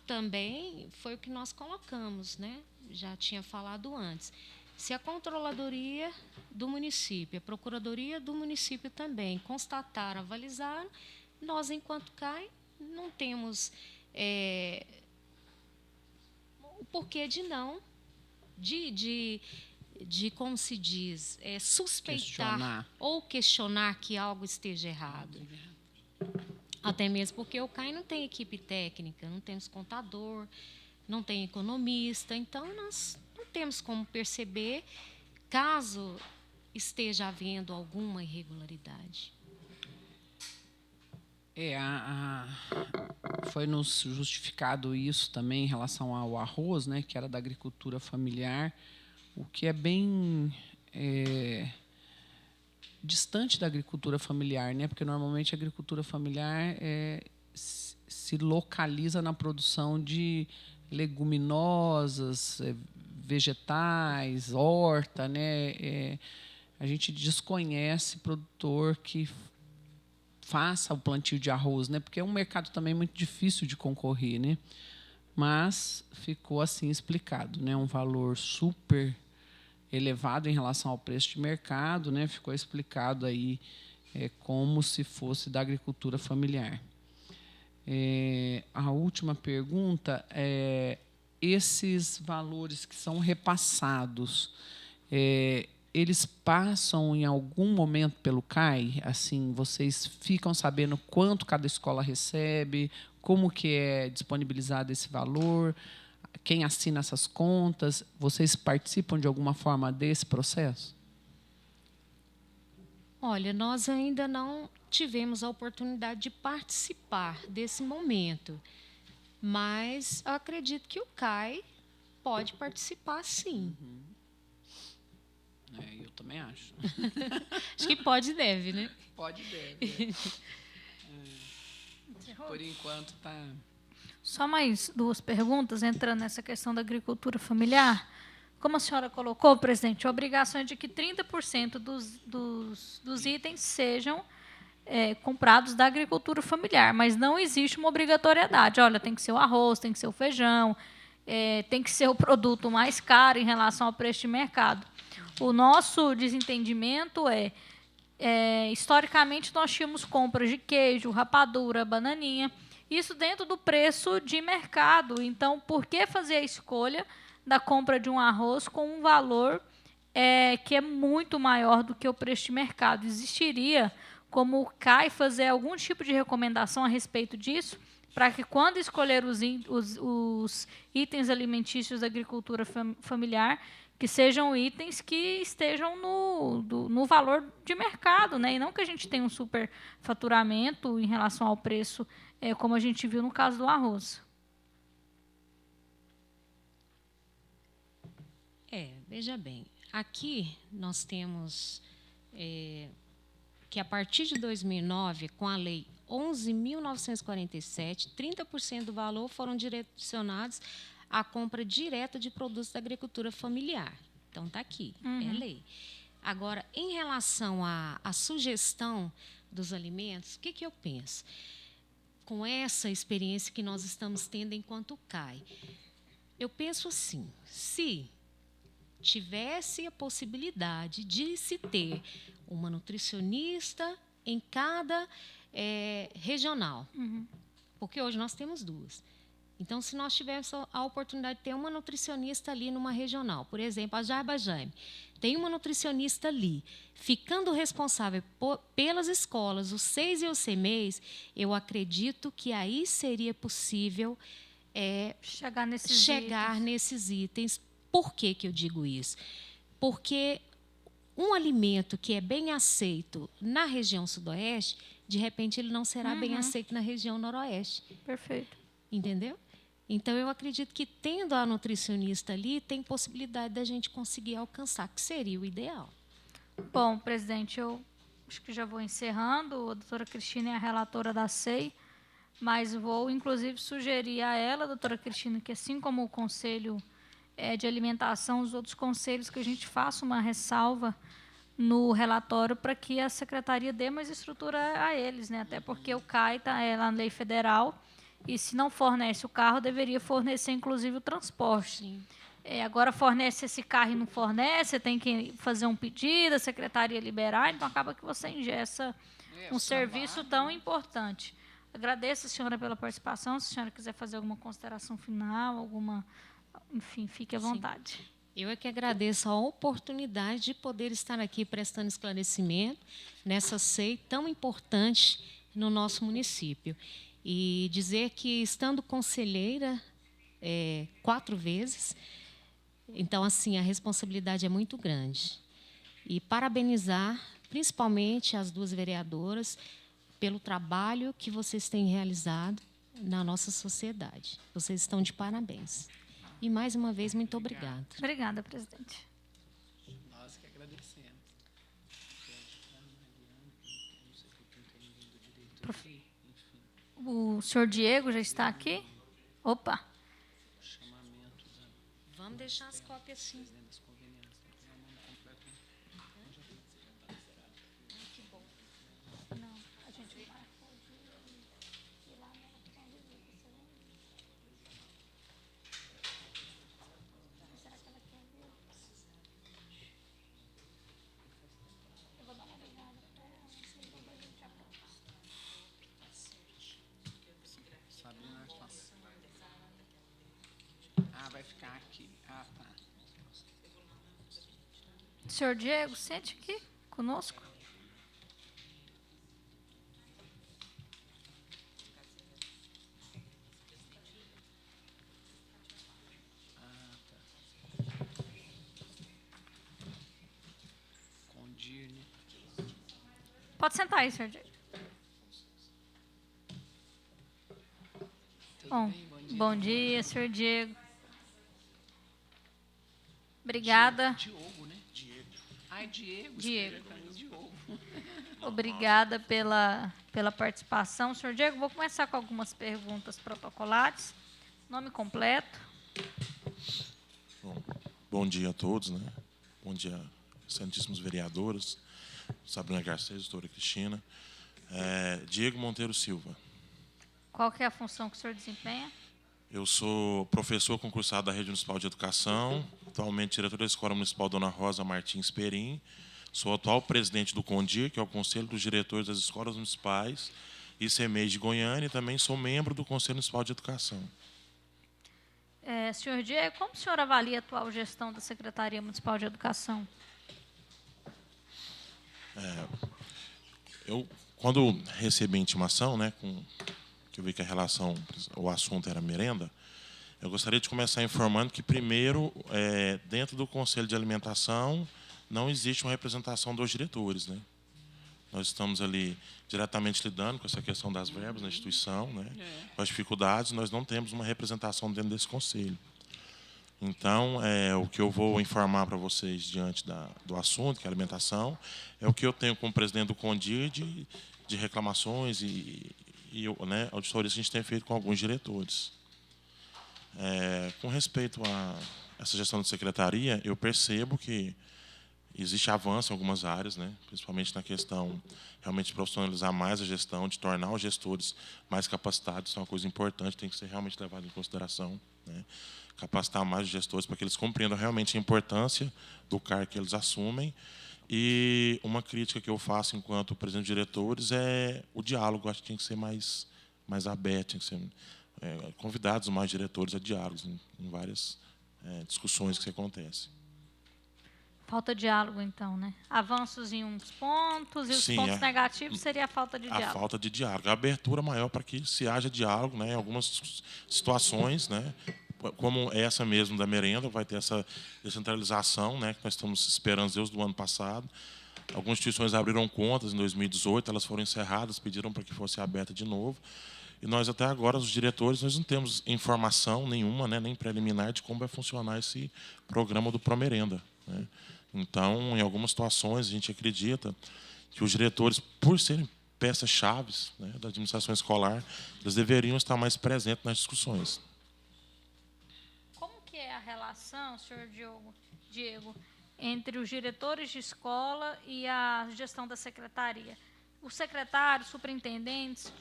também foi o que nós colocamos, né? Já tinha falado antes. Se a controladoria do município, a procuradoria do município também constataram, avalizaram, nós, enquanto CAI, não temos o porquê de não, de como se diz, suspeitar ou questionar que algo esteja errado. Até mesmo porque o CAI não tem equipe técnica, não temos contador, não tem economista, então nós não temos como perceber caso esteja havendo alguma irregularidade. Foi nos justificado isso também em relação ao arroz, né, que era da agricultura familiar, o que é bem distante da agricultura familiar, né, porque normalmente a agricultura familiar se localiza na produção de leguminosas, vegetais, horta, né? A gente desconhece produtor que faça o plantio de arroz, né? Porque é um mercado também muito difícil de concorrer, né? Mas ficou assim explicado, né? Um valor super elevado em relação ao preço de mercado, né? Ficou explicado aí como se fosse da agricultura familiar. A última pergunta é: esses valores que são repassados, eles passam em algum momento pelo CAI? Assim, vocês ficam sabendo quanto cada escola recebe, como que é disponibilizado esse valor, quem assina essas contas? Vocês participam de alguma forma desse processo? Olha, nós ainda não tivemos a oportunidade de participar desse momento, mas eu acredito que o CAI pode participar, sim. Eu também acho. Acho que pode e deve, né? Pode e deve. Por enquanto está... Só mais duas perguntas, entrando nessa questão da agricultura familiar. Como a senhora colocou, presidente, a obrigação é de que 30% dos itens sejam comprados da agricultura familiar, mas não existe uma obrigatoriedade. Olha, tem que ser o arroz, tem que ser o feijão, tem que ser o produto mais caro em relação ao preço de mercado. O nosso desentendimento historicamente, nós tínhamos compras de queijo, rapadura, bananinha, isso dentro do preço de mercado. Então, por que fazer a escolha da compra de um arroz com um valor que é muito maior do que o preço de mercado? Existiria como o CAI fazer algum tipo de recomendação a respeito disso, para que, quando escolher os itens alimentícios da agricultura familiar, que sejam itens que estejam no valor de mercado, né? E não que a gente tenha um superfaturamento em relação ao preço, como a gente viu no caso do arroz. Veja bem, aqui nós temos que, a partir de 2009, com a Lei 11.947, 30% do valor foram direcionados à compra direta de produtos da agricultura familiar. Então, está aqui, é lei. Agora, em relação à sugestão dos alimentos, o que eu penso? Com essa experiência que nós estamos tendo enquanto CAI, eu penso assim: se tivesse a possibilidade de se ter uma nutricionista em cada regional, porque hoje nós temos duas. Então, se nós tivéssemos a oportunidade de ter uma nutricionista ali numa regional, por exemplo, a Jarbajame, tem uma nutricionista ali, ficando responsável pelas escolas, os 6 e os CMEs, eu acredito que aí seria possível chegar nesses itens. Por que eu digo isso? Porque um alimento que é bem aceito na região sudoeste, de repente ele não será bem aceito na região noroeste. Perfeito. Entendeu? Então, eu acredito que, tendo a nutricionista ali, tem possibilidade da gente conseguir alcançar, que seria o ideal. Bom, presidente, eu acho que já vou encerrando. A doutora Cristina é a relatora da SEI, mas vou, inclusive, sugerir a ela, doutora Cristina, que assim como o Conselho de Alimentação, os outros conselhos, que a gente faça uma ressalva no relatório para que a secretaria dê mais estrutura a eles, né? Até porque o CAI está lá na lei federal e, se não fornece o carro, deveria fornecer, inclusive, o transporte. Sim. Agora fornece esse carro e não fornece, você tem que fazer um pedido, a secretaria liberar, então acaba que você engessa um serviço tão importante. Agradeço a senhora pela participação. Se a senhora quiser fazer alguma consideração final, enfim, fique à vontade. Sim. Eu é que agradeço a oportunidade de poder estar aqui prestando esclarecimento nessa SEI tão importante no nosso município. E dizer que, estando conselheira 4 vezes, então, assim, a responsabilidade é muito grande. E parabenizar, principalmente, as 2 vereadoras pelo trabalho que vocês têm realizado na nossa sociedade. Vocês estão de parabéns. E, mais uma vez, muito obrigada. Obrigada, presidente. Nós que agradecemos. O senhor Diego já está aqui? Opa! Vamos deixar as cópias sim. Vai ficar aqui. Ah, tá. Senhor Diego, sente aqui conosco. Condirne. Pode sentar aí, senhor Diego. Bom dia, senhor Diego. Obrigada. Diogo, né? Diego. Ai, Diego. Diego. Diogo. Obrigada pela participação. Senhor Diego, vou começar com algumas perguntas protocolares. Nome completo. Bom dia a todos, né? Bom dia, excelentíssimos vereadores, Sabrina Garcês, doutora Cristina. Diego Monteiro Silva. Qual que é a função que o senhor desempenha? Eu sou professor concursado da Rede Municipal de Educação, atualmente diretor da Escola Municipal Dona Rosa Martins Perim. Sou atual presidente do CONDIR, que é o Conselho dos Diretores das Escolas Municipais, ICMEI de Goiânia, e também sou membro do Conselho Municipal de Educação. Senhor Diego, como o senhor avalia a atual gestão da Secretaria Municipal de Educação? Eu, quando recebi a intimação, né, que eu vi que o assunto era merenda, eu gostaria de começar informando que, primeiro, dentro do Conselho de Alimentação, não existe uma representação dos diretores, né? Nós estamos ali diretamente lidando com essa questão das verbas na instituição, né? Com as dificuldades, nós não temos uma representação dentro desse conselho. Então, o que eu vou informar para vocês diante do assunto, que é a alimentação, é o que eu tenho como presidente do CONDIR de reclamações e auditorias que a gente tem feito com alguns diretores. Com respeito a essa gestão de secretaria, eu percebo que existe avanço em algumas áreas, né? Principalmente na questão realmente de profissionalizar mais a gestão, de tornar os gestores mais capacitados. Isso é uma coisa importante, tem que ser realmente levado em consideração, né? Capacitar mais os gestores para que eles compreendam realmente a importância do cargo que eles assumem. E uma crítica que eu faço enquanto presidente de diretores é o diálogo. Acho que tinha que ser mais aberto, tinha que ser convidados mais diretores a diálogos em várias discussões que acontecem. Falta de diálogo, então, né? Avanços em uns pontos e os Sim, pontos negativos seria a falta de a diálogo. falta de diálogo. A abertura maior para que se haja diálogo, né? Em algumas situações, né? Como essa mesmo da merenda, vai ter essa descentralização, né? Que nós estamos esperando desde o ano passado. Algumas instituições abriram contas em 2018, elas foram encerradas, pediram para que fosse aberta de novo. E nós, até agora, os diretores, nós não temos informação nenhuma, né? Nem preliminar, de como vai funcionar esse programa do Promerenda, né? Então, em algumas situações, a gente acredita que os diretores, por serem peças-chave, né, da administração escolar, eles deveriam estar mais presentes nas discussões. Como que é a relação, senhor Diego, entre os diretores de escola e a gestão da secretaria? Os secretários, superintendentes,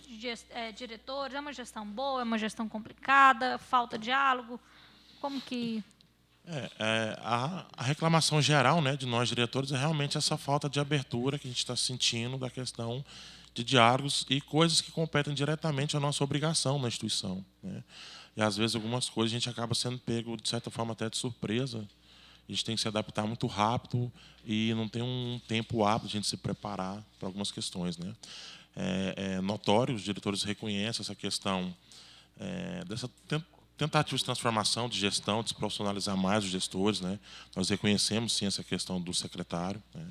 diretores, é uma gestão boa, é uma gestão complicada, falta diálogo? Como que... A reclamação geral, né, de nós diretores é realmente essa falta de abertura que a gente está sentindo da questão de diálogos e coisas que competem diretamente à nossa obrigação na instituição, né? E, às vezes, algumas coisas a gente acaba sendo pego, de certa forma, até de surpresa. A gente tem que se adaptar muito rápido e não tem um tempo hábil de a gente se preparar para algumas questões, né? É notório, os diretores reconhecem essa questão dessa tentativa de transformação, de gestão, de se profissionalizar mais os gestores, né? Nós reconhecemos, sim, essa questão do secretário, né?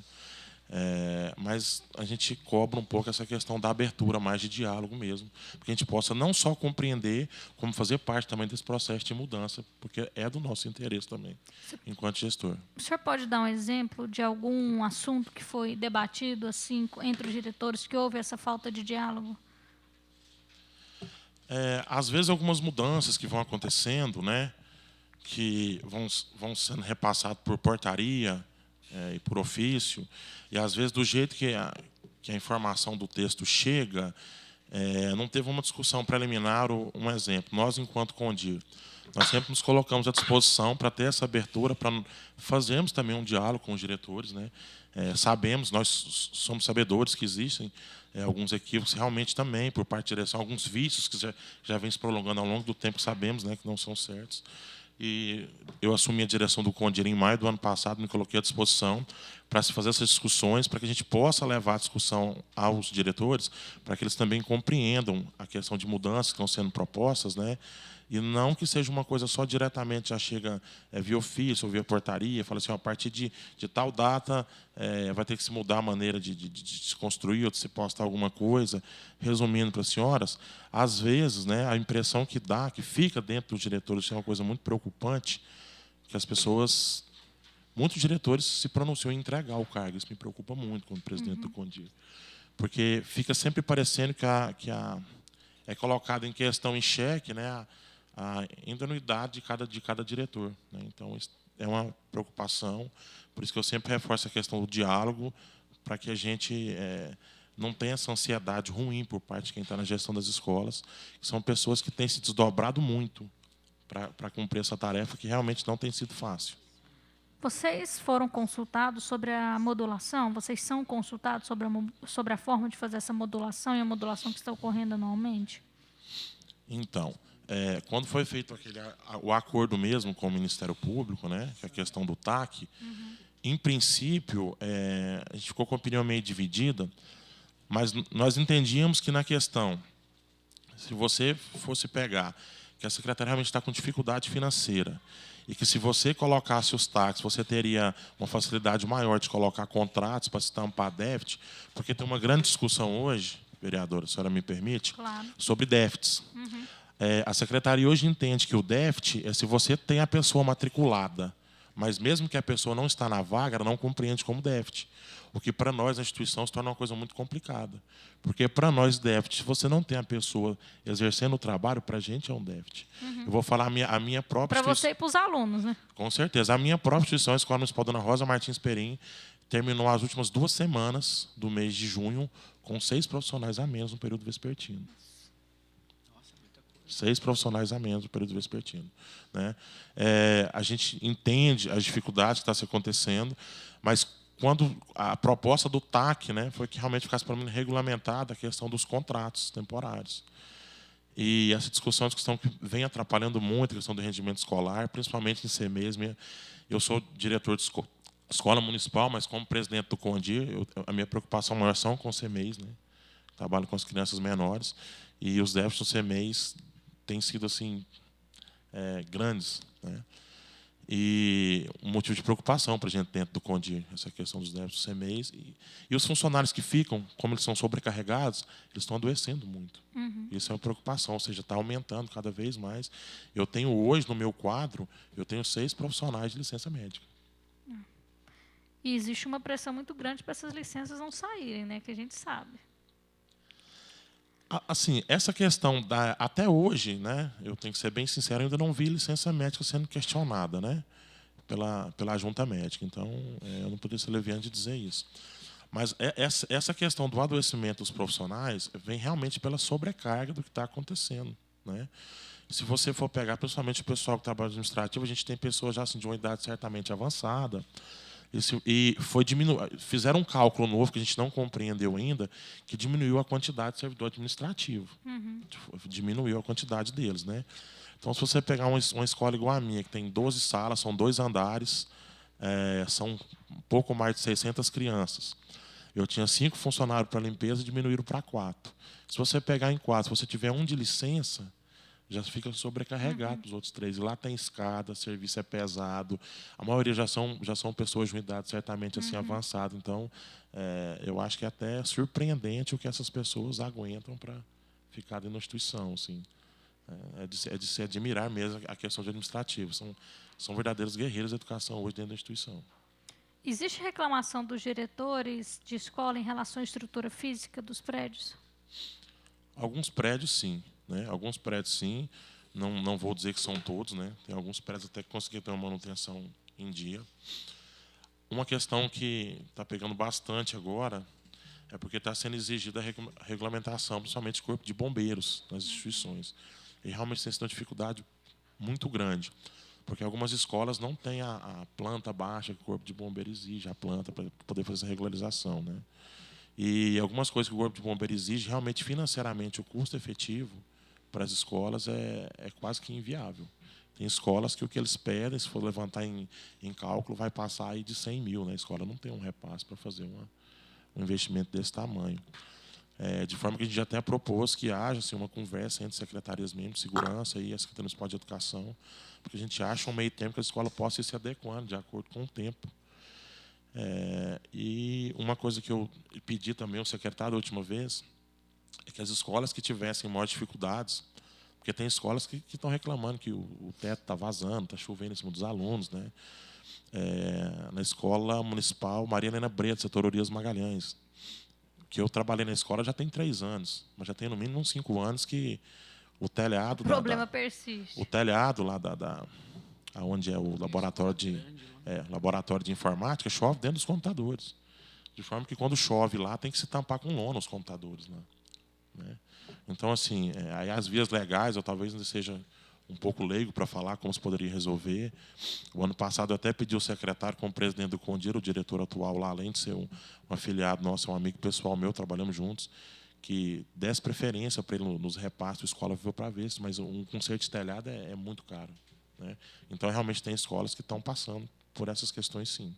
Mas a gente cobra um pouco essa questão da abertura mais de diálogo mesmo, para que a gente possa não só compreender, como fazer parte também desse processo de mudança, porque é do nosso interesse também, enquanto gestor. O senhor pode dar um exemplo de algum assunto que foi debatido assim entre os diretores que houve essa falta de diálogo? Às vezes, algumas mudanças que vão acontecendo, né, que vão sendo repassadas por portaria e por ofício, e, às vezes, do jeito que a informação do texto chega, não teve uma discussão preliminar. Um exemplo, nós, enquanto Condir, nós sempre nos colocamos à disposição para ter essa abertura, para fazermos também um diálogo com os diretores, né? Sabemos, nós somos sabedores que existem alguns equívocos realmente também, por parte da direção, alguns vícios que já vêm se prolongando ao longo do tempo, que sabemos, né, que não são certos. E eu assumi a direção do Condir em maio do ano passado, me coloquei à disposição para se fazer essas discussões, para que a gente possa levar a discussão aos diretores, para que eles também compreendam a questão de mudanças que estão sendo propostas, né? E não que seja uma coisa só diretamente, já chega via ofício ou via portaria, fala assim, ó, a partir de tal data vai ter que se mudar a maneira de se construir ou de se postar alguma coisa. Resumindo para as senhoras, às vezes, né, a impressão que dá, que fica dentro dos diretores, é uma coisa muito preocupante, que as pessoas, muitos diretores se pronunciam em entregar o cargo. Isso me preocupa muito como presidente do Condir, porque fica sempre parecendo que é colocado em questão, em xeque, né, a idoneidade de cada diretor, né? Então, isso é uma preocupação. Por isso que eu sempre reforço a questão do diálogo, para que a gente não tenha essa ansiedade ruim por parte de quem está na gestão das escolas, que são pessoas que têm se desdobrado muito para cumprir essa tarefa, que realmente não tem sido fácil. Vocês foram consultados sobre a modulação? Vocês são consultados sobre a forma de fazer essa modulação e a modulação que está ocorrendo anualmente? Então, quando foi feito o acordo mesmo com o Ministério Público, né, que é a questão do TAC, em princípio, a gente ficou com a opinião meio dividida, mas nós entendíamos que, na questão, se você fosse pegar que a secretaria realmente está com dificuldade financeira e que, se você colocasse os TACs, você teria uma facilidade maior de colocar contratos para se tampar déficit, porque tem uma grande discussão hoje, vereadora, a senhora me permite, Claro. sobre déficits. A secretaria hoje entende que o déficit é se você tem a pessoa matriculada, mas mesmo que a pessoa não está na vaga, ela não compreende como déficit. O que, para nós, na instituição, se torna uma coisa muito complicada. Porque, para nós, déficit, se você não tem a pessoa exercendo o trabalho, para a gente é um déficit. Eu vou falar a minha própria Para instituição. você e para os alunos, né? Com certeza. A minha própria instituição, a Escola Municipal Dona Rosa Martins Perim, terminou as últimas 2 semanas do mês de junho com 6 profissionais a menos no período vespertino. 6 profissionais a menos no período vespertino, né? A gente entende as dificuldades que estão acontecendo, mas quando a proposta do TAC, né, foi que realmente ficasse, pelo menos, regulamentada a questão dos contratos temporários. E essa discussão que vem atrapalhando muito a questão do rendimento escolar, principalmente em CMEs. Eu sou diretor de escola municipal, mas, como presidente do Condir, a minha preocupação maior são com os CMEs, né? Trabalho com as crianças menores, e os débitos dos CMEs têm sido assim grandes, né? E um motivo de preocupação para a gente dentro do Condir, essa questão dos débitos dos CMEs. E os funcionários que ficam, como eles são sobrecarregados, eles estão adoecendo muito. Isso é uma preocupação, ou seja, está aumentando cada vez mais. Eu tenho hoje, no meu quadro, eu tenho 6 profissionais de licença médica. E existe uma pressão muito grande para essas licenças não saírem, né? Que a gente sabe. Assim, essa questão até hoje, né? Eu tenho que ser bem sincero, eu ainda não vi licença médica sendo questionada, né? Pela junta médica. Então, eu não poderia ser leviano de dizer isso. Mas essa questão do adoecimento dos profissionais vem realmente pela sobrecarga do que está acontecendo, né? Se você for pegar, principalmente o pessoal que trabalha administrativo, a gente tem pessoas já assim, de uma idade certamente avançada. E fizeram um cálculo novo que a gente não compreendeu ainda, que diminuiu a quantidade de servidor administrativo. Diminuiu a quantidade deles, né? Então, se você pegar uma escola igual a minha, que tem 12 salas, são 2 andares, são um pouco mais de 600 crianças. Eu tinha 5 funcionários para limpeza e diminuíram para 4. Se você pegar em 4, se você tiver um de licença, já fica sobrecarregado os outros 3. E lá tem escada, serviço é pesado. A maioria já são pessoas de uma idade certamente assim avançada. Então, eu acho que é até surpreendente o que essas pessoas aguentam para ficar dentro da instituição. Assim. É de se admirar mesmo a questão de administrativo. São verdadeiros guerreiros da educação hoje dentro da instituição. Existe reclamação dos diretores de escola em relação à estrutura física dos prédios? Alguns prédios, sim. Né? Alguns prédios, sim. Não vou dizer que são todos. Né? Tem alguns prédios até que conseguiram ter uma manutenção em dia. Uma questão que está pegando bastante agora é porque está sendo exigida a regulamentação, principalmente do corpo de bombeiros nas instituições. E realmente tem sido uma dificuldade muito grande, porque algumas escolas não têm a planta baixa que o corpo de bombeiro exige, a planta para poder fazer essa regularização. Né? E algumas coisas que o corpo de bombeiro exige, realmente, financeiramente, o custo efetivo para as escolas é quase que inviável. Tem escolas que o que eles pedem, se for levantar em cálculo, vai passar aí de 100 mil. Né? A escola não tem um repasse para fazer um investimento desse tamanho. De forma que a gente já até propôs que haja assim, uma conversa entre secretarias mesmo de segurança e a Secretaria Municipal de Educação, porque a gente acha um meio tempo que a escola possa ir se adequando de acordo com o tempo. E uma coisa que eu pedi também ao secretário da última vez é que as escolas que tivessem maiores dificuldades, porque tem escolas que estão reclamando que o teto está vazando, está chovendo em cima dos alunos. Né? Na Escola Municipal Maria Helena Brito, setor Urias Magalhães, que eu trabalhei na escola já tem 3 anos, mas já tem no mínimo uns 5 anos que o telhado... O problema persiste. O telhado lá onde é o laboratório de informática, chove dentro dos computadores. De forma que, quando chove lá, tem que se tampar com lona os computadores. Né? Então, assim, aí as vias legais, eu talvez ainda seja um pouco leigo para falar como se poderia resolver. O ano passado, eu até pedi ao secretário, como presidente do Condir, o diretor atual lá, além de ser um afiliado nosso, um amigo pessoal meu, trabalhamos juntos, que desse preferência para ele nos repasses do Escola Viva para ver, mas um conserto de telhado é muito caro. Né? Então, realmente, tem escolas que estão passando por essas questões, sim.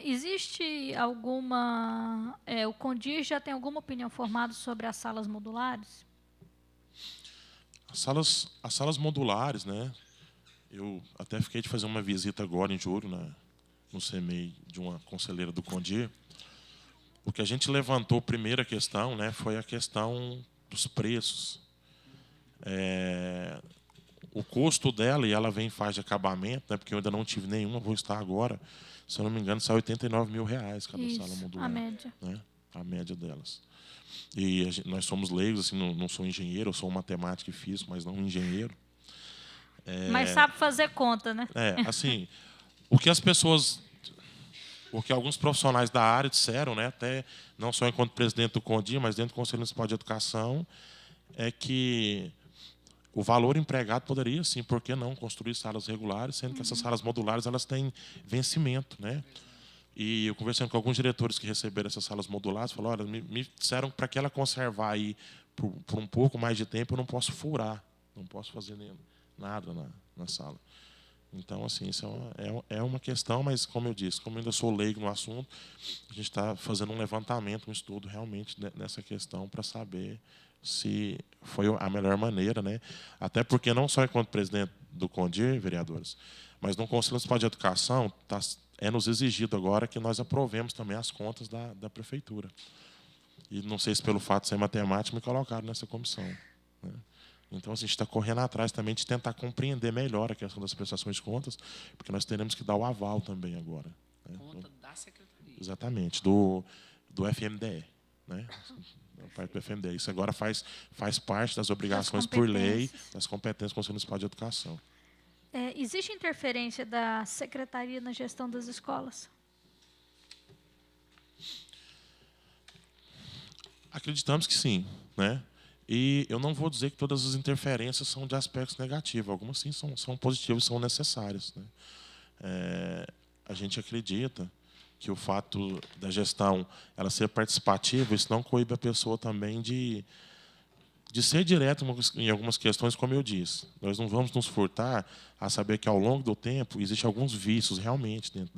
Existe alguma... o Condir já tem alguma opinião formada sobre as salas modulares? As salas modulares, né? Eu até fiquei de fazer uma visita agora em julho no CEMEI de uma conselheira do Condir. O que a gente levantou, primeira questão, né, foi a questão dos preços. O custo dela, e ela vem em fase de acabamento, né, porque eu ainda não tive nenhuma, vou estar agora, se eu não me engano, sai R$ 89.000 cada sala modular. A média. Né, a média delas. E nós somos leigos, assim, não sou engenheiro, eu sou um matemático e físico, mas não um engenheiro. Mas sabe fazer conta, né? Assim, o que alguns profissionais da área disseram, né, até não só enquanto presidente do Condir, mas dentro do Conselho Municipal de Educação, é que o valor empregado poderia, sim, por que não, construir salas regulares, sendo que essas salas modulares elas têm vencimento. Né? E eu conversando com alguns diretores que receberam essas salas modulares, falaram, olha, me disseram que para que ela conservar aí por um pouco mais de tempo, eu não posso furar, não posso fazer nada na sala. Então, assim, isso é uma questão, mas, como eu disse, como eu ainda sou leigo no assunto, a gente está fazendo um levantamento, um estudo realmente nessa questão para saber se foi a melhor maneira. Né? Até porque, não só enquanto presidente do Condir, vereadores, mas no Conselho Municipal de Educação, é nos exigido agora que nós aprovemos também as contas da Prefeitura. E não sei se pelo fato de ser matemático, me colocaram nessa comissão. Né? Então, a gente está correndo atrás também de tentar compreender melhor a questão das prestações de contas, porque nós teremos que dar o aval também agora. Né? Conta da secretaria. Exatamente, do FMDE. Né? A parte do FMDE. Isso agora faz parte das obrigações por lei, das competências do Conselho Municipal de Educação. Existe interferência da secretaria na gestão das escolas? Acreditamos que sim, né? E eu não vou dizer que todas as interferências são de aspectos negativos. Algumas sim são positivas e são necessárias. Né? A gente acredita que o fato da gestão ela ser participativa, isso não coíbe a pessoa também de ser direto em algumas questões, como eu disse. Nós não vamos nos furtar a saber que, ao longo do tempo, existem alguns vícios realmente dentro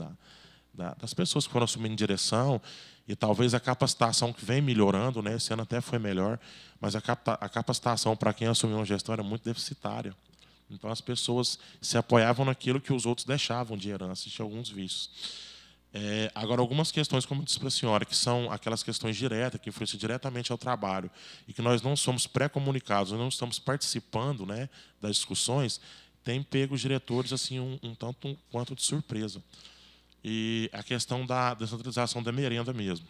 das pessoas que foram assumindo direção, e talvez a capacitação que vem melhorando, né? Esse ano até foi melhor, mas a capacitação para quem assumiu uma gestão era muito deficitária. Então, as pessoas se apoiavam naquilo que os outros deixavam de herança, tinha alguns vícios. Agora, algumas questões, como eu disse para a senhora, que são aquelas questões diretas, que influenciam diretamente ao trabalho, e que nós não somos pré-comunicados, nós não estamos participando, né, das discussões, tem pego os diretores assim, um tanto quanto de surpresa. E a questão da descentralização da merenda mesmo.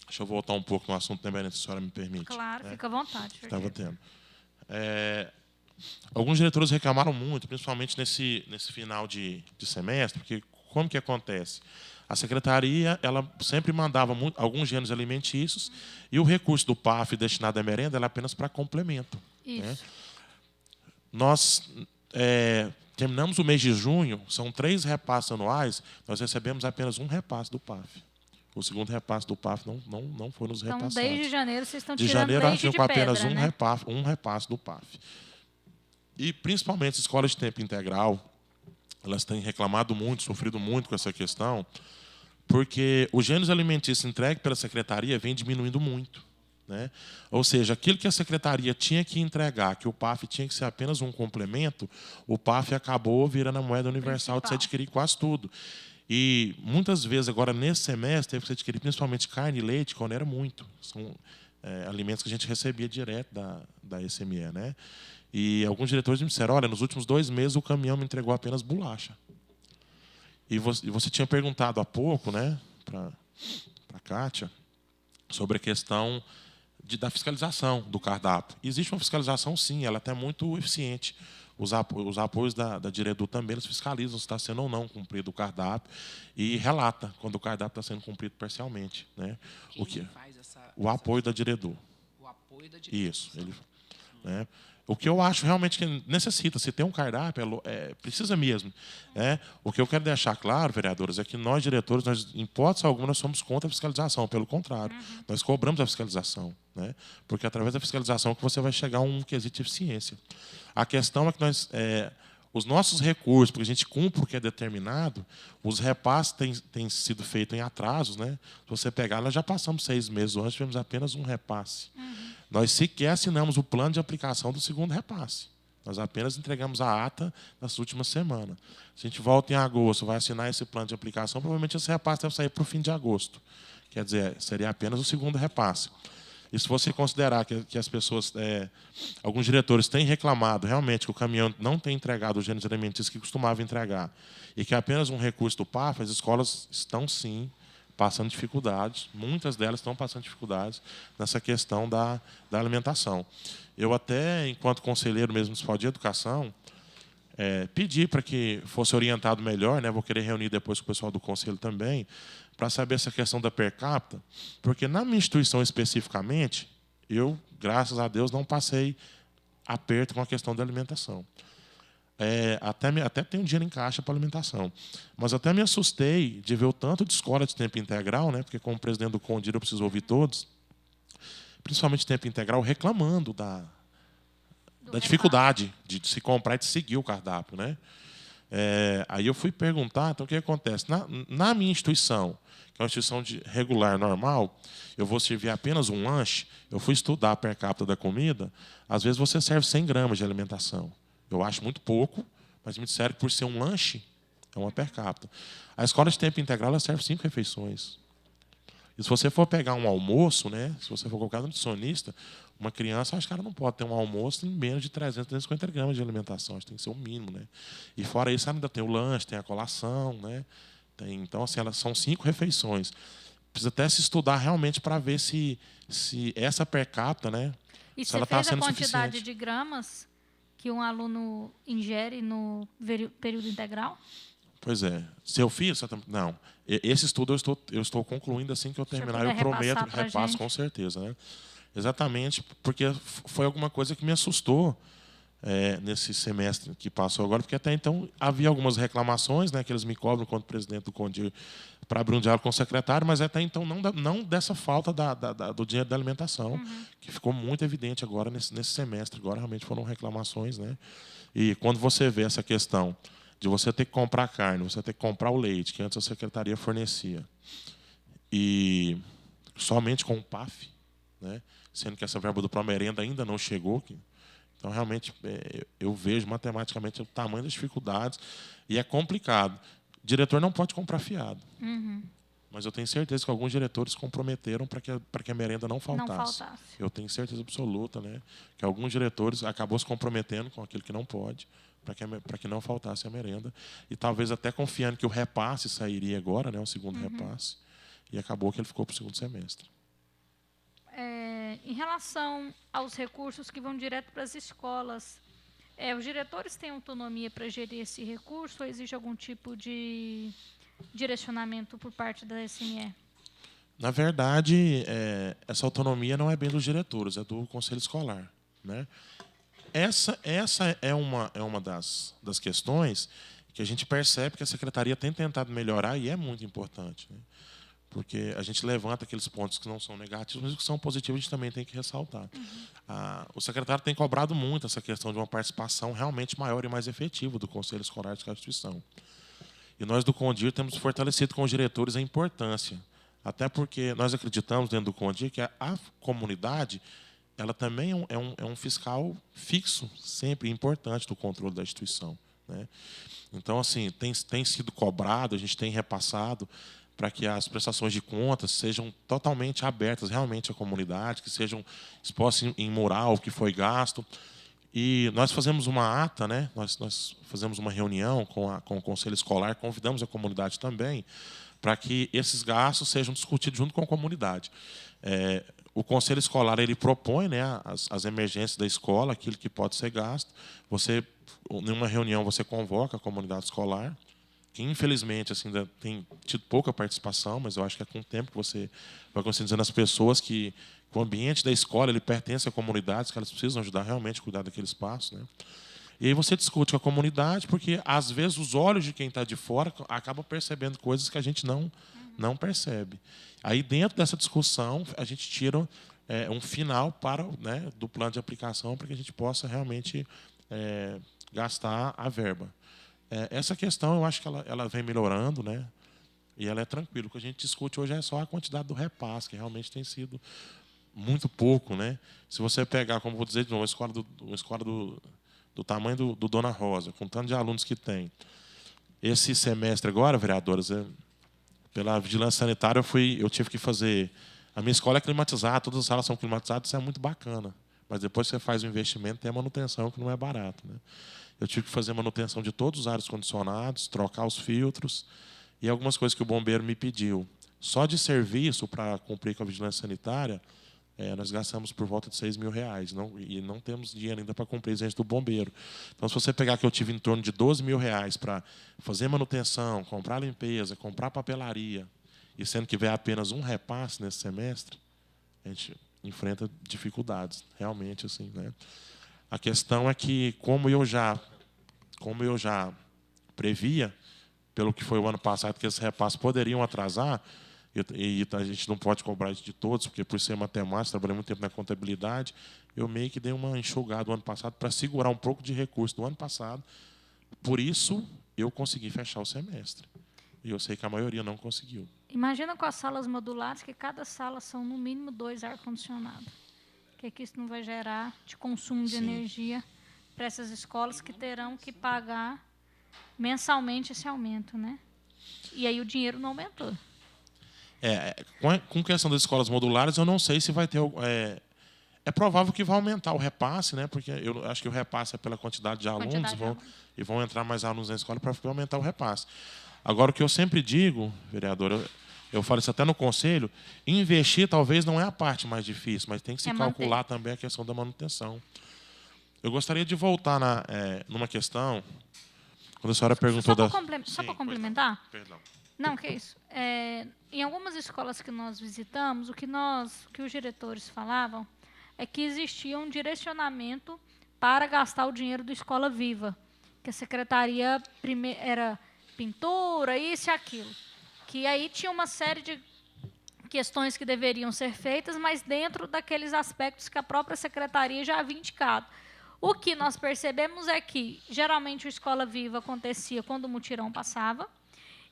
Deixa eu voltar um pouco no assunto da merenda, se a senhora me permite. Claro, né? fica à vontade. Estava tendo. Alguns diretores reclamaram muito, principalmente nesse final de semestre, porque como que acontece? A secretaria ela sempre mandava alguns gêneros alimentícios e o recurso do PAF destinado à merenda era apenas para complemento. Isso. Né? Nós terminamos o mês de junho, são 3 repasses anuais, nós recebemos apenas um repasse do PAF. O segundo repasse do PAF não foi nos repassados. Então, desde janeiro, vocês estão de tirando janeiro, leite de com pedra, apenas né? um repasse do PAF. E, principalmente, as escolas de tempo integral, elas têm reclamado muito, sofrido muito com essa questão, porque os gêneros alimentícios entregues pela secretaria vem diminuindo muito. Né? Ou seja, aquilo que a secretaria tinha que entregar, que o PAF tinha que ser apenas um complemento, o PAF acabou virando a moeda universal de se adquirir quase tudo. E, muitas vezes, agora, nesse semestre, teve que se adquirir principalmente carne e leite, quando era muito. São alimentos que a gente recebia direto da SME. Né? E alguns diretores me disseram, olha, nos últimos 2 meses o caminhão me entregou apenas bolacha. E você tinha perguntado há pouco, né, para a Kátia, sobre a questão da fiscalização do cardápio. Existe uma fiscalização, sim, ela é até muito eficiente. Os apoios da Diredu também eles fiscalizam se está sendo ou não cumprido o cardápio e relata quando o cardápio está sendo cumprido parcialmente. Né? O apoio da Diredu. O apoio da Diredu. Isso. Né? O que eu acho realmente que necessita, se tem um cardápio, precisa mesmo. Né? O que eu quero deixar claro, vereadores, é que nós, diretores, em hipótese alguma, nós somos contra a fiscalização. Pelo contrário, nós cobramos a fiscalização. Né? Porque é através da fiscalização que você vai chegar a um quesito de eficiência. A questão é que os nossos recursos, porque a gente cumpre o que é determinado, os repasses têm sido feitos em atrasos. Né? Se você pegar, nós já passamos 6 meses antes, tivemos apenas um repasse. Nós sequer assinamos o plano de aplicação do segundo repasse. Nós apenas entregamos a ata nas últimas semanas. Se a gente volta em agosto, vai assinar esse plano de aplicação, provavelmente esse repasse deve sair para o fim de agosto. Quer dizer, seria apenas o segundo repasse. E se você considerar que as pessoas, alguns diretores têm reclamado realmente que o caminhão não tem entregado os gêneros alimentícios que costumava entregar e que é apenas um recurso do PAF, as escolas estão, sim, passando dificuldades, muitas delas estão passando dificuldades nessa questão da alimentação. Eu até, enquanto conselheiro mesmo municipal de educação, pedi para que fosse orientado melhor, né? Vou querer reunir depois com o pessoal do conselho também, para saber essa questão da per capita, porque na minha instituição especificamente, eu, graças a Deus, não passei aperto com a questão da alimentação. Até tenho dinheiro em caixa para alimentação. Mas até me assustei de ver o tanto de escola de tempo integral, né, porque, como presidente do CONDIR, eu preciso ouvir todos, principalmente de tempo integral, reclamando da dificuldade de se comprar e de seguir o cardápio. Né? Aí eu fui perguntar, então o que acontece? Na minha instituição, que é uma instituição regular, normal, eu vou servir apenas um lanche, eu fui estudar a per capita da comida, às vezes você serve 100 gramas de alimentação. Eu acho muito pouco, mas me disseram que por ser um lanche, é uma per capita. A escola de tempo integral ela serve 5 refeições. E se você for pegar um almoço, né, se você for colocar no nutricionista, uma criança, acho que ela não pode ter um almoço em menos de 300, 350 gramas de alimentação. Acho que tem que ser o mínimo. Né? E fora isso, ainda tem o lanche, tem a colação. Né? Então, assim, elas são 5 refeições. Precisa até se estudar realmente para ver se essa per capita, né, E se você ela está fez a sendo quantidade suficiente. de gramas que um aluno ingere no período integral? Pois é. Se eu fiz... Não. Esse estudo eu estou concluindo assim que eu Se o senhor terminar. puder Eu prometo, repassar para a repasso gente. com certeza. Né? Exatamente, porque foi alguma coisa que me assustou nesse semestre que passou agora, porque até então havia algumas reclamações, né, que eles me cobram enquanto presidente do CONDIR para abrir um diálogo com o secretário, mas até então não dessa falta do dinheiro da alimentação, que ficou muito evidente agora nesse semestre. Agora realmente foram reclamações. Né? E quando você vê essa questão de você ter que comprar carne, você ter que comprar o leite, que antes a secretaria fornecia, e somente com o PAF, né? Sendo que essa verba do Promerenda ainda não chegou. Então, realmente, eu vejo matematicamente o tamanho das dificuldades e é complicado. O diretor não pode comprar fiado. Mas eu tenho certeza que alguns diretores se comprometeram para que a merenda não faltasse. Não faltasse. Eu tenho certeza absoluta, né, que alguns diretores acabou se comprometendo com aquilo que não pode, para que não faltasse a merenda. E talvez até confiando que o repasse sairia agora, né, o segundo repasse, e acabou que ele ficou para o segundo semestre. Em relação aos recursos que vão direto para as escolas, os diretores têm autonomia para gerir esse recurso ou existe algum tipo de direcionamento por parte da SME? Na verdade, essa autonomia não é bem dos diretores, é do conselho escolar. Né? Essa é uma das questões que a gente percebe que a secretaria tem tentado melhorar e é muito importante. Né? Porque a gente levanta aqueles pontos que não são negativos, mas os que são positivos a gente também tem que ressaltar. O secretário tem cobrado muito essa questão de uma participação realmente maior e mais efetiva do conselho escolar de cada instituição. E nós do CONDIR temos fortalecido com os diretores a importância. Até porque nós acreditamos dentro do CONDIR que a comunidade ela também é um fiscal fixo, sempre importante do controle da instituição. Né? Então, assim, tem sido cobrado, a gente tem repassado para que as prestações de contas sejam totalmente abertas realmente à comunidade, que sejam expostas em mural o que foi gasto. E nós fazemos uma ata, né? Nós fazemos uma reunião com o Conselho Escolar, convidamos a comunidade também, para que esses gastos sejam discutidos junto com a comunidade. O Conselho Escolar ele propõe, né, as emergências da escola, aquilo que pode ser gasto. Em uma reunião, você convoca a comunidade escolar, que infelizmente assim, ainda tem tido pouca participação, mas eu acho que é com o tempo que você vai conscientizando as pessoas que o ambiente da escola ele pertence a comunidades, que elas precisam ajudar realmente a cuidar daquele espaço. Né? E aí você discute com a comunidade, porque às vezes os olhos de quem está de fora acabam percebendo coisas que a gente não percebe. Aí dentro dessa discussão a gente tira um final né, do plano de aplicação para que a gente possa realmente gastar a verba. Essa questão, eu acho que ela vem melhorando, né? E ela é tranquila. O que a gente discute hoje é só a quantidade do repasse, que realmente tem sido muito pouco. Né? Se você pegar, como vou dizer de novo, uma escola do tamanho do Dona Rosa, com tanto de alunos que tem. Esse semestre agora, vereadoras, pela vigilância sanitária, eu tive que fazer... A minha escola é climatizada, todas as salas são climatizadas, isso é muito bacana. Mas depois que você faz o investimento, tem a manutenção, que não é barato. Né? Eu tive que fazer manutenção de todos os ares condicionados, trocar os filtros e algumas coisas que o bombeiro me pediu. Só de serviço, para cumprir com a vigilância sanitária, nós gastamos por volta de R$6.000. E não temos dinheiro ainda para cumprir a exigência do bombeiro. Então, se você pegar que eu tive em torno de R$12.000 para fazer manutenção, comprar limpeza, comprar papelaria, e sendo que vier apenas um repasse nesse semestre, a gente enfrenta dificuldades, realmente. Assim, né? A questão é que, como eu já previa, pelo que foi o ano passado, que esses repasses poderiam atrasar, e a gente não pode cobrar isso de todos, porque, por ser matemática, trabalhei muito tempo na contabilidade, eu meio que dei uma enxugada no ano passado para segurar um pouco de recurso do ano passado. Por isso, eu consegui fechar o semestre. E eu sei que a maioria não conseguiu. Imagina com as salas modulares, que cada sala são, no mínimo, 2 ar-condicionados. O que isso não vai gerar de consumo de energia para essas escolas que terão que pagar mensalmente esse aumento, né? E aí o dinheiro não aumentou. Com questão das escolas modulares, eu não sei se vai ter... É provável que vai aumentar o repasse, né? Porque eu acho que o repasse é pela quantidade de alunos, e vão entrar mais alunos na escola para aumentar o repasse. Agora, o que eu sempre digo, vereador, eu falo isso até no conselho, investir talvez não é a parte mais difícil, mas tem que se calcular também a questão da manutenção. Eu gostaria de voltar numa questão, quando a senhora perguntou... Só para complementar? Perdão. Não, que é isso. Em algumas escolas que nós visitamos, o que os diretores falavam é que existia um direcionamento para gastar o dinheiro do Escola Viva, que a secretaria era pintura, isso e aquilo. Que aí tinha uma série de questões que deveriam ser feitas, mas dentro daqueles aspectos que a própria secretaria já havia indicado. O que nós percebemos é que, geralmente, o Escola Viva acontecia quando o mutirão passava,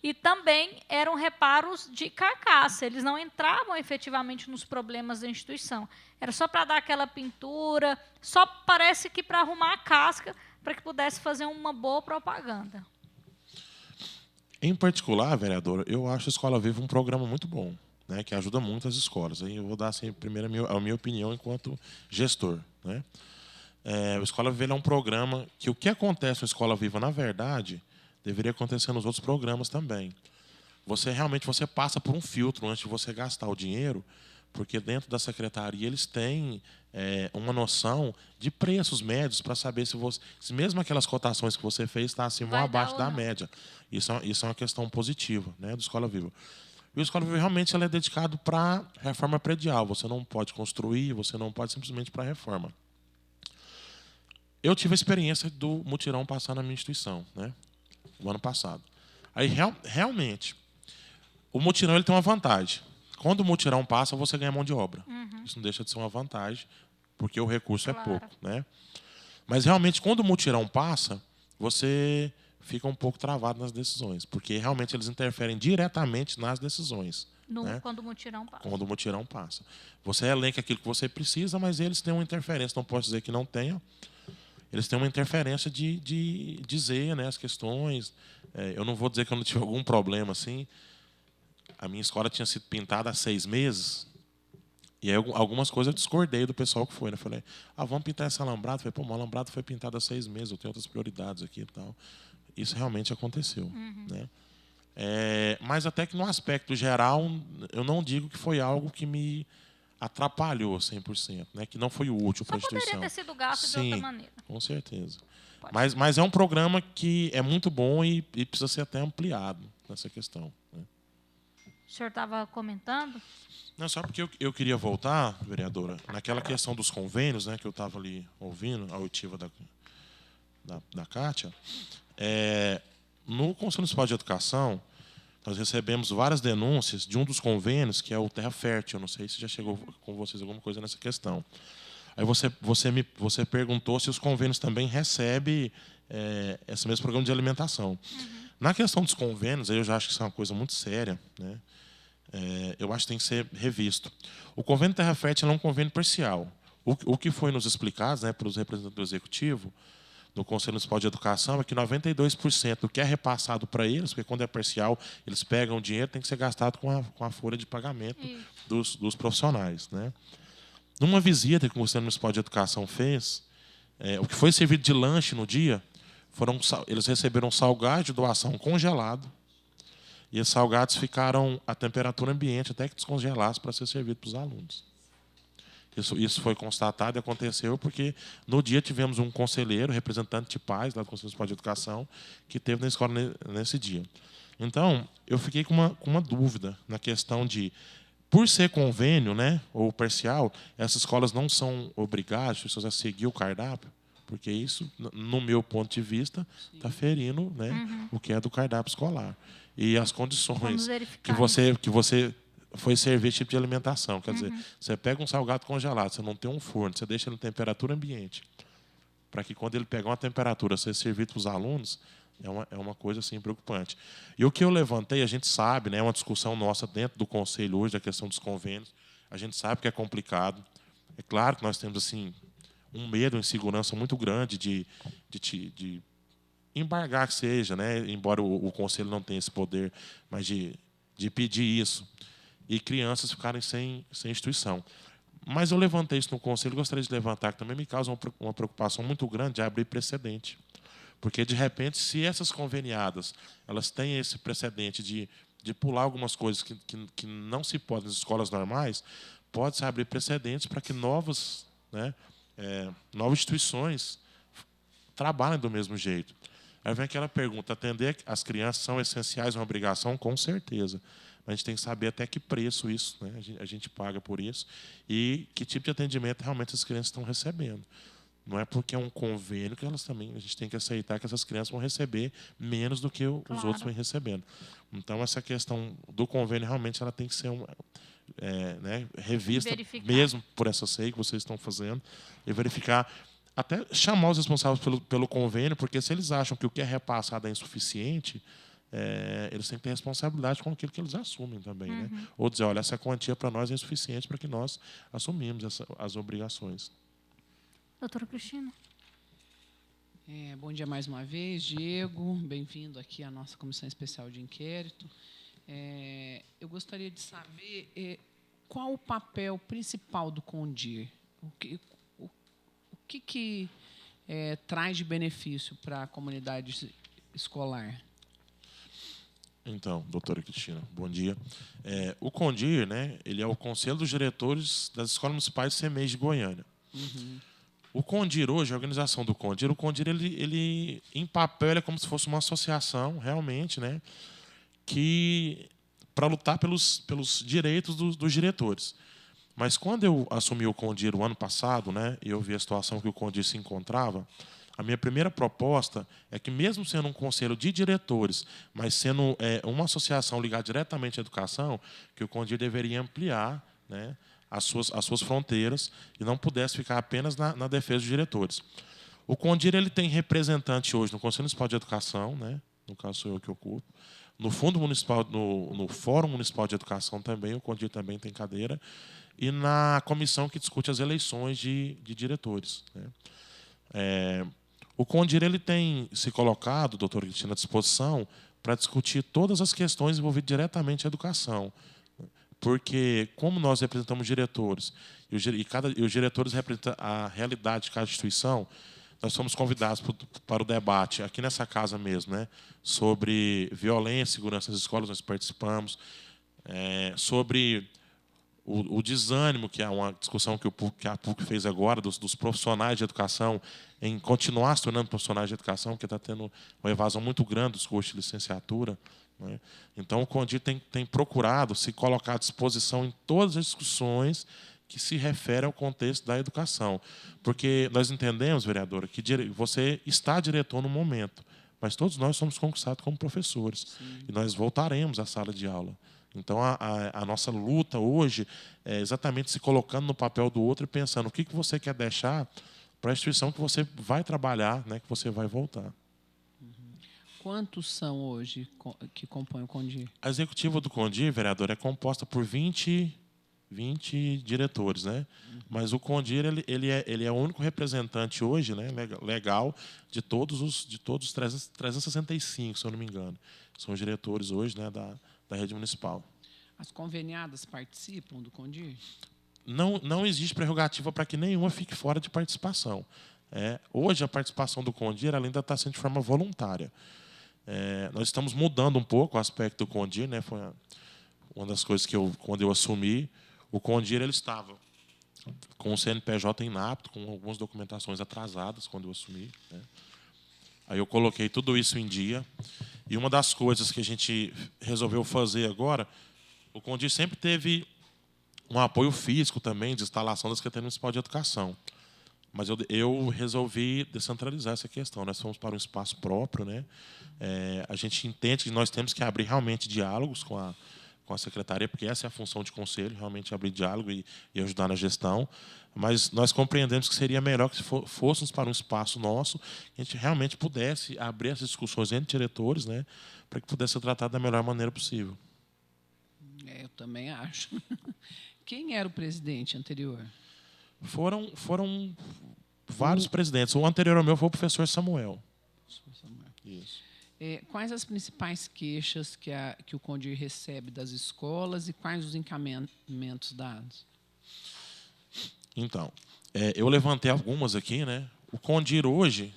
e também eram reparos de carcaça. Eles não entravam efetivamente nos problemas da instituição. Era só para dar aquela pintura, só parece que para arrumar a casca, para que pudesse fazer uma boa propaganda. Em particular, vereadora, eu acho a Escola Viva um programa muito bom, né, que ajuda muito as escolas. Aí eu vou dar assim, primeiro a minha opinião enquanto gestor, né? O Escola Viva é um programa que o que acontece no Escola Viva, na verdade, deveria acontecer nos outros programas também. Você passa por um filtro antes de você gastar o dinheiro, porque dentro da secretaria eles têm uma noção de preços médios para saber se mesmo aquelas cotações que você fez está acima ou abaixo da média. Isso é uma questão positiva, né, do Escola Viva. E o Escola Viva realmente é dedicado para reforma predial. Você não pode construir, você não pode simplesmente para reforma. Eu tive a experiência do mutirão passar na minha instituição, né, no ano passado. Aí, realmente, o mutirão ele tem uma vantagem. Quando o mutirão passa, você ganha mão de obra. Isso não deixa de ser uma vantagem, porque o recurso é pouco, né? Mas, realmente, quando o mutirão passa, você fica um pouco travado nas decisões, porque, realmente, eles interferem diretamente nas decisões. Né? Quando o mutirão passa. Quando o mutirão passa. Você elenca aquilo que você precisa, mas eles têm uma interferência. Não posso dizer que não tenha. Eles têm uma interferência de dizer, né, as questões. Eu não vou dizer que eu não tive algum problema assim. A minha escola tinha sido pintada há 6 meses. E aí, algumas coisas eu discordei do pessoal que foi. Né? Falei, vamos pintar esse alambrado. Falei, pô, o alambrado foi pintado há 6 meses, eu tenho outras prioridades aqui e tal. Isso realmente aconteceu. Né? Mas até que no aspecto geral, eu não digo que foi algo que me atrapalhou 100%, né? Que não foi útil para a instituição. Poderia ter sido gasto de outra maneira. Com certeza. Mas é um programa que é muito bom e precisa ser até ampliado nessa questão. Né? O senhor estava comentando? Não, só porque eu queria voltar, vereadora, naquela questão dos convênios, né, que eu estava ali ouvindo, a oitiva da Kátia. No Conselho Municipal de Educação, nós recebemos várias denúncias de um dos convênios, que é o Terra Fértil. Eu não sei se já chegou com vocês alguma coisa nessa questão. Aí você perguntou se os convênios também recebem esse mesmo programa de alimentação. Na questão dos convênios, aí eu já acho que isso é uma coisa muito séria, né? Eu acho que tem que ser revisto. O convênio Terra Fértil é um convênio parcial. O que foi nos explicado, né, pelos representantes do Executivo, do Conselho Municipal de Educação, é que 92% do que é repassado para eles, porque quando é parcial, eles pegam o dinheiro, tem que ser gastado com a folha de pagamento dos profissionais. Né? Numa visita que o Conselho Municipal de Educação fez, o que foi servido de lanche no dia, eles receberam salgado de doação congelado, e esses salgados ficaram à temperatura ambiente até que descongelasse para ser servido para os alunos. Isso foi constatado e aconteceu porque no dia tivemos um conselheiro, representante de pais lá do Conselho Municipal de Educação, que esteve na escola nesse dia. Então, eu fiquei com uma dúvida na questão de, por ser convênio, né, ou parcial, essas escolas não são obrigadas a seguir o cardápio, porque isso, no meu ponto de vista, está ferindo, né, o que é do cardápio escolar. E as condições que você foi servir esse tipo de alimentação. Quer dizer, você pega um salgado congelado, você não tem um forno, você deixa ele em temperatura ambiente, para que quando ele pegar uma temperatura, ser servido para os alunos, é uma coisa assim preocupante. E o que eu levantei, a gente sabe, né, é uma discussão nossa dentro do Conselho hoje, da questão dos convênios, a gente sabe que é complicado. É claro que nós temos assim um medo, uma insegurança muito grande de embargar que seja, né, embora o Conselho não tenha esse poder, mas de pedir isso. E crianças ficarem sem instituição. Mas eu levantei isso no conselho, gostaria de levantar, que também me causa uma preocupação muito grande de abrir precedente. Porque, de repente, se essas conveniadas elas têm esse precedente de pular algumas coisas que não se podem nas escolas normais, pode-se abrir precedentes para que novas instituições trabalhem do mesmo jeito. Aí vem aquela pergunta: atender as crianças são essenciais, uma obrigação? Com certeza. Mas a gente tem que saber até que preço isso, né? A gente paga por isso e que tipo de atendimento realmente as crianças estão recebendo. Não é porque é um convênio que elas também, a gente tem que aceitar que essas crianças vão receber menos do que os Claro. outros vêm recebendo. Então, essa questão do convênio realmente ela tem que ser revista mesmo por essa SEI que vocês estão fazendo e verificar, até chamar os responsáveis pelo convênio, porque se eles acham que o que é repassado é insuficiente, eles têm que ter responsabilidade com aquilo que eles assumem também. Né? Ou dizer, olha, essa quantia para nós é insuficiente para que nós assumimos as obrigações. Doutora Cristina. Bom dia mais uma vez, Diego. Bem-vindo aqui à nossa Comissão Especial de Inquérito. Eu gostaria de saber qual o papel principal do CONDIR. O que traz de benefício para a comunidade escolar? Então, doutora Cristina, bom dia. O CONDIR, né, ele é o Conselho dos Diretores das Escolas Municipais de CEMEI de Goiânia. O CONDIR hoje, a organização do CONDIR, ele em papel, ele é como se fosse uma associação, realmente, né, que para lutar pelos direitos dos diretores. Mas quando eu assumi o CONDIR o ano passado, né, e eu vi a situação que o CONDIR se encontrava, a minha primeira proposta é que, mesmo sendo um conselho de diretores, mas sendo uma associação ligada diretamente à educação, que o CONDIR deveria ampliar, né, as suas fronteiras e não pudesse ficar apenas na defesa dos diretores. O CONDIR ele tem representante hoje no Conselho Municipal de Educação, né, no caso sou eu que ocupo, no Fundo Municipal, no Fórum Municipal de Educação também, o CONDIR também tem cadeira, e na comissão que discute as eleições de diretores. Né? O CONDIR ele tem se colocado, doutora Cristina, à disposição para discutir todas as questões envolvidas diretamente à educação. Porque, como nós representamos diretores, e os diretores representam a realidade de cada instituição, nós somos convidados para o debate, aqui nessa casa mesmo, né, sobre violência e segurança nas escolas, nós participamos, sobre o desânimo, que é uma discussão que a PUC fez agora, dos profissionais de educação, em continuar se tornando profissionais de educação, que está tendo uma evasão muito grande dos cursos de licenciatura. Né? Então, o CONDIR tem procurado se colocar à disposição em todas as discussões que se referem ao contexto da educação. Porque nós entendemos, vereadora, que você está diretor no momento, mas todos nós somos concursados como professores. Sim. E nós voltaremos à sala de aula. Então, a nossa luta hoje é exatamente se colocando no papel do outro e pensando o que você quer deixar para a instituição que você vai trabalhar, né, que você vai voltar. Quantos são hoje que compõem o CONDIR? A executiva do CONDIR, vereador, é composta por 20 diretores. Né? Mas o CONDIR ele é o único representante hoje, né, legal de todos os 365, se eu não me engano. São os diretores hoje, né, da rede municipal. As conveniadas participam do CONDIR? Não existe prerrogativa para que nenhuma fique fora de participação. Hoje, a participação do CONDIR ela ainda está sendo de forma voluntária. Nós estamos mudando um pouco o aspecto do CONDIR. Né? Foi uma das coisas que, quando eu assumi, o CONDIR ele estava com o CNPJ inapto, com algumas documentações atrasadas, quando eu assumi. Né? Aí eu coloquei tudo isso em dia. E uma das coisas que a gente resolveu fazer agora, o CONDIR sempre teve um apoio físico também de instalação da Secretaria Municipal de Educação. Mas eu resolvi descentralizar essa questão. Nós fomos para um espaço próprio. Né? A gente entende que nós temos que abrir realmente diálogos com a secretaria, porque essa é a função de conselho, realmente abrir diálogo e ajudar na gestão. Mas nós compreendemos que seria melhor que fôssemos para um espaço nosso, que a gente realmente pudesse abrir essas discussões entre diretores, né, para que pudesse ser tratado da melhor maneira possível. Eu também acho. Quem era o presidente anterior? Foram vários presidentes. O anterior ao meu foi o professor Samuel. Isso. Quais as principais queixas que o CONDIR recebe das escolas e quais os encaminhamentos dados? Então, eu levantei algumas aqui, né? O Condir hoje,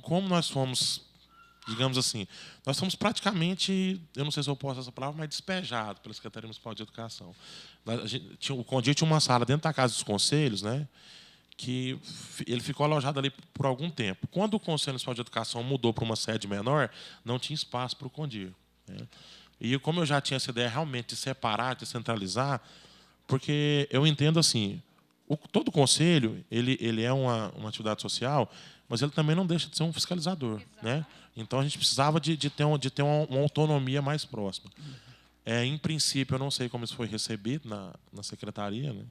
como nós fomos, digamos assim, nós fomos praticamente, eu não sei se eu posso essa palavra, mas despejados pela Secretaria Municipal de Educação. O Condir tinha uma sala dentro da Casa dos Conselhos, né? Que ele ficou alojado ali por algum tempo. Quando o Conselho Municipal de Educação mudou para uma sede menor, não tinha espaço para o Condir, né? E como eu já tinha essa ideia realmente de separar, de centralizar, porque eu entendo assim, todo conselho ele é uma atividade social, mas ele também não deixa de ser um fiscalizador, né? Então a gente precisava de ter uma autonomia mais próxima. Em princípio, eu não sei como isso foi recebido na secretaria, né?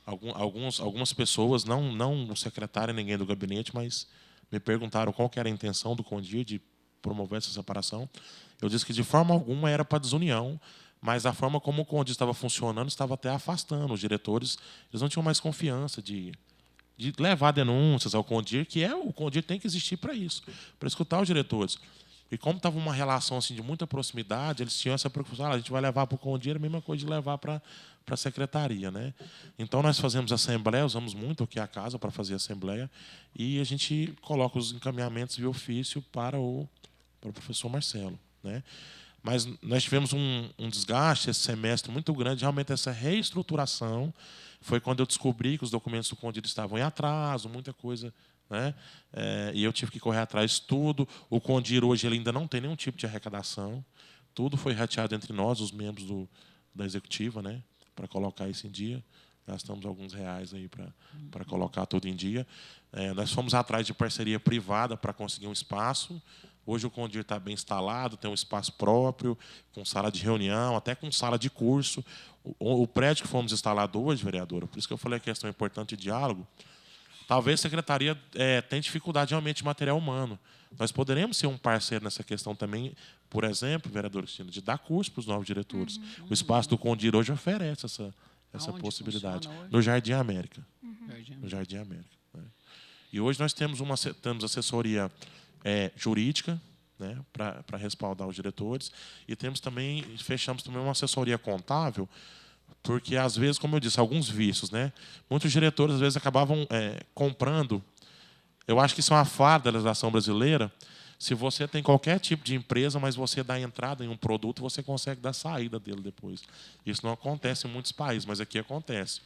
Algumas pessoas, não o secretário, ninguém do gabinete, mas me perguntaram qual que era a intenção do Condir de promover essa separação. Eu disse que de forma alguma era para desunião, mas a forma como o Condir estava funcionando estava até afastando os diretores. Eles não tinham mais confiança de levar denúncias ao Condir, o Condir tem que existir para isso, para escutar os diretores. E como estava uma relação assim de muita proximidade, eles tinham essa preocupação: a gente vai levar para o Condir, a mesma coisa de levar para a secretaria, né? Então nós fazemos assembleia, usamos muito aqui a casa para fazer assembleia, e a gente coloca os encaminhamentos via ofício para o professor Marcelo, né? Mas nós tivemos um desgaste esse semestre muito grande, realmente essa reestruturação. Foi quando eu descobri que os documentos do Condir estavam em atraso, muita coisa, né? E eu tive que correr atrás de tudo. O Condir hoje ele ainda não tem nenhum tipo de arrecadação. Tudo foi rateado entre nós, os membros da executiva, né? Para colocar isso em dia. Gastamos alguns reais aí para colocar tudo em dia. Nós fomos atrás de parceria privada para conseguir um espaço. Hoje o Condir está bem instalado, tem um espaço próprio, com sala de reunião, até com sala de curso. O prédio que fomos instalado hoje, vereadora, por isso que eu falei a questão importante de diálogo, talvez a secretaria tenha dificuldade realmente de material humano. Nós poderemos ser um parceiro nessa questão também, por exemplo, vereadora Cristina, de dar curso para os novos diretores. O espaço do Condir hoje oferece essa possibilidade. No Jardim América. No Jardim América, né? E hoje nós temos assessoria jurídica, né, para respaldar os diretores, e fechamos também uma assessoria contábil, porque às vezes, como eu disse, alguns vícios, né? Muitos diretores às vezes acabavam comprando. Eu acho que isso é uma falha da legislação brasileira. Se você tem qualquer tipo de empresa, mas você dá entrada em um produto, você consegue dar saída dele depois. Isso não acontece em muitos países, mas aqui acontece.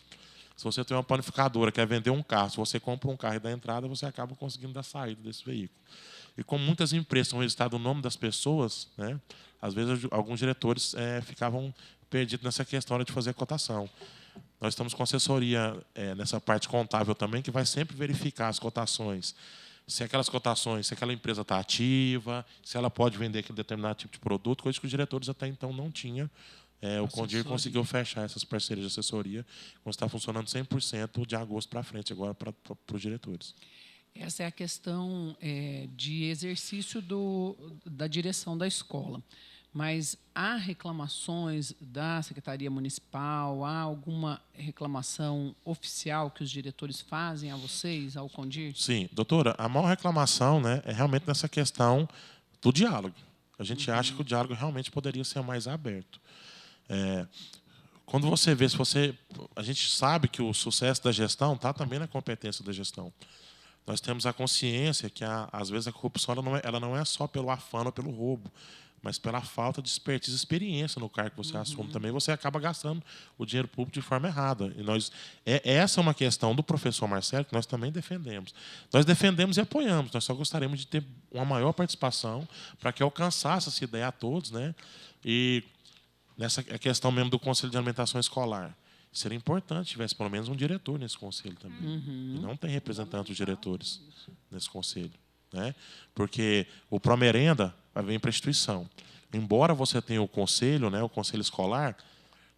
Se você tem uma panificadora, quer vender um carro, se você compra um carro e dá entrada, você acaba conseguindo dar saída desse veículo. E como muitas empresas são registradas no nome das pessoas, né, às vezes alguns diretores ficavam perdidos nessa questão de fazer cotação. Nós estamos com assessoria nessa parte contábil também, que vai sempre verificar as cotações. Se aquela empresa está ativa, se ela pode vender aquele determinado tipo de produto, coisa que os diretores até então não tinham. O Condir conseguiu fechar essas parcerias de assessoria, quando está funcionando 100% de agosto para frente, agora para os diretores. Essa é a questão de exercício da direção da escola. Mas há reclamações da Secretaria Municipal? Há alguma reclamação oficial que os diretores fazem a vocês, ao Condir? Sim, doutora, a maior reclamação, né, é realmente nessa questão do diálogo. A gente acha que o diálogo realmente poderia ser mais aberto. Quando você vê, a gente sabe que o sucesso da gestão está também na competência da gestão. Nós temos a consciência que, às vezes, a corrupção ela não é só pelo afano ou pelo roubo, mas pela falta de expertise e experiência no cargo que você assume também, você acaba gastando o dinheiro público de forma errada. E essa é uma questão do professor Marcelo que nós também defendemos. Nós defendemos e apoiamos, nós só gostaríamos de ter uma maior participação para que alcançasse essa ideia a todos, né? E nessa questão mesmo do Conselho de Alimentação Escolar, seria importante que tivesse pelo menos um diretor nesse conselho também. E não tem representantes dos diretores nesse conselho, né? Porque o Promerenda vai vir para a instituição. Embora você tenha o conselho, né, o conselho escolar,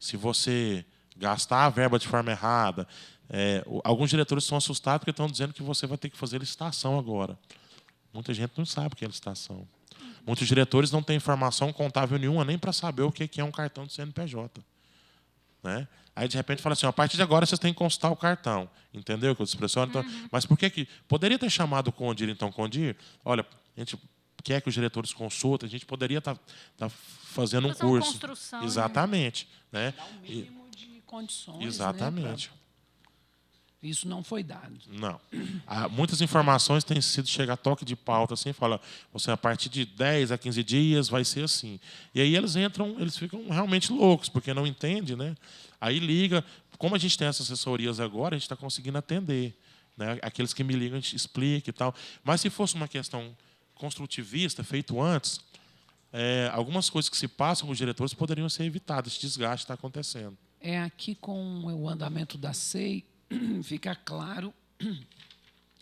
se você gastar a verba de forma errada, alguns diretores estão assustados porque estão dizendo que você vai ter que fazer licitação agora. Muita gente não sabe o que é licitação. Muitos diretores não têm informação contábil nenhuma nem para saber o que é um cartão de CNPJ. Né? Aí, de repente, fala assim: a partir de agora vocês têm que consultar o cartão. Entendeu o que eu expressou? Então, mas por que poderia ter chamado o Condir, então, Condir? Olha, a gente quer que os diretores consultem, a gente poderia estar fazendo um curso. Uma construção, exatamente. Né? Dá o mínimo de condições. Exatamente. Né, isso não foi dado. Não. Muitas informações têm sido chega a toque de pauta, assim, fala, você a partir de 10 a 15 dias vai ser assim. E aí eles ficam realmente loucos, porque não entendem, né? Aí liga, como a gente tem essas assessorias agora, a gente está conseguindo atender. Né? Aqueles que me ligam, a gente explica e tal. Mas se fosse uma questão construtivista, feito antes, algumas coisas que se passam com os diretores poderiam ser evitadas, esse desgaste está acontecendo. Aqui com o andamento da SEI, fica claro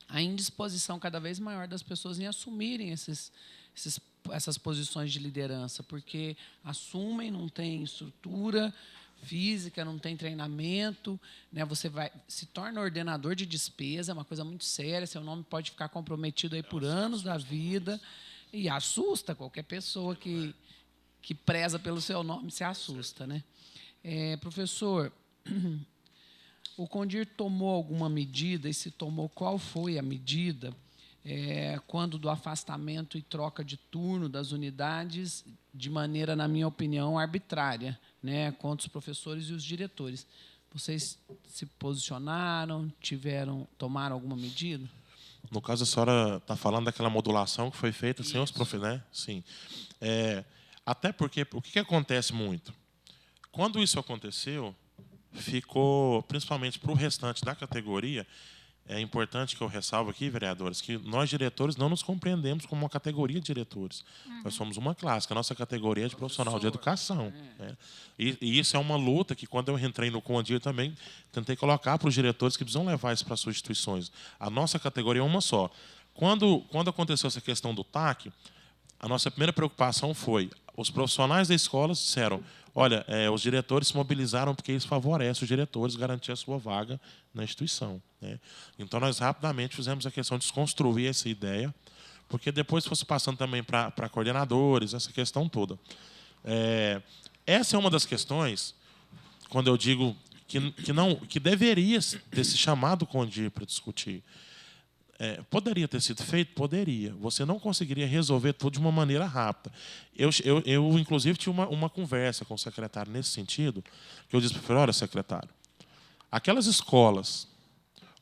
a indisposição cada vez maior das pessoas em assumirem essas posições de liderança, porque assumem, não tem estrutura física, não tem treinamento, né? Você se torna ordenador de despesa, é uma coisa muito séria, seu nome pode ficar comprometido aí por anos da vida, e assusta qualquer pessoa que preza pelo seu nome, se assusta, né? Professor, o Condir tomou alguma medida, e se tomou, qual foi a medida, quando do afastamento e troca de turno das unidades, de maneira, na minha opinião, arbitrária, né, contra os professores e os diretores? Vocês se posicionaram, tomaram alguma medida? No caso, a senhora está falando daquela modulação que foi feita sem os professores, né? Sim. Até porque, o que acontece muito? Quando isso aconteceu, ficou, principalmente para o restante da categoria, é importante que eu ressalvo aqui, vereadores, que nós, diretores, não nos compreendemos como uma categoria de diretores. Nós somos uma classe, que a nossa categoria é de profissional de educação. Né? E isso é uma luta que, quando eu entrei no Condir, também tentei colocar para os diretores que precisam levar isso para as suas instituições. A nossa categoria é uma só. Quando aconteceu essa questão do TAC, a nossa primeira preocupação foi, os profissionais da escola disseram, olha, os diretores se mobilizaram porque isso favorece os diretores garantir a sua vaga na instituição. Né? Então, nós rapidamente fizemos a questão de desconstruir essa ideia, porque depois fosse passando também para coordenadores, essa questão toda. Essa é uma das questões, quando eu digo que deveria ter se chamado o Condir para discutir. Poderia ter sido feito? Poderia. Você não conseguiria resolver tudo de uma maneira rápida. Eu inclusive, tinha uma conversa com o secretário nesse sentido, que eu disse para ele, olha, secretário, aquelas escolas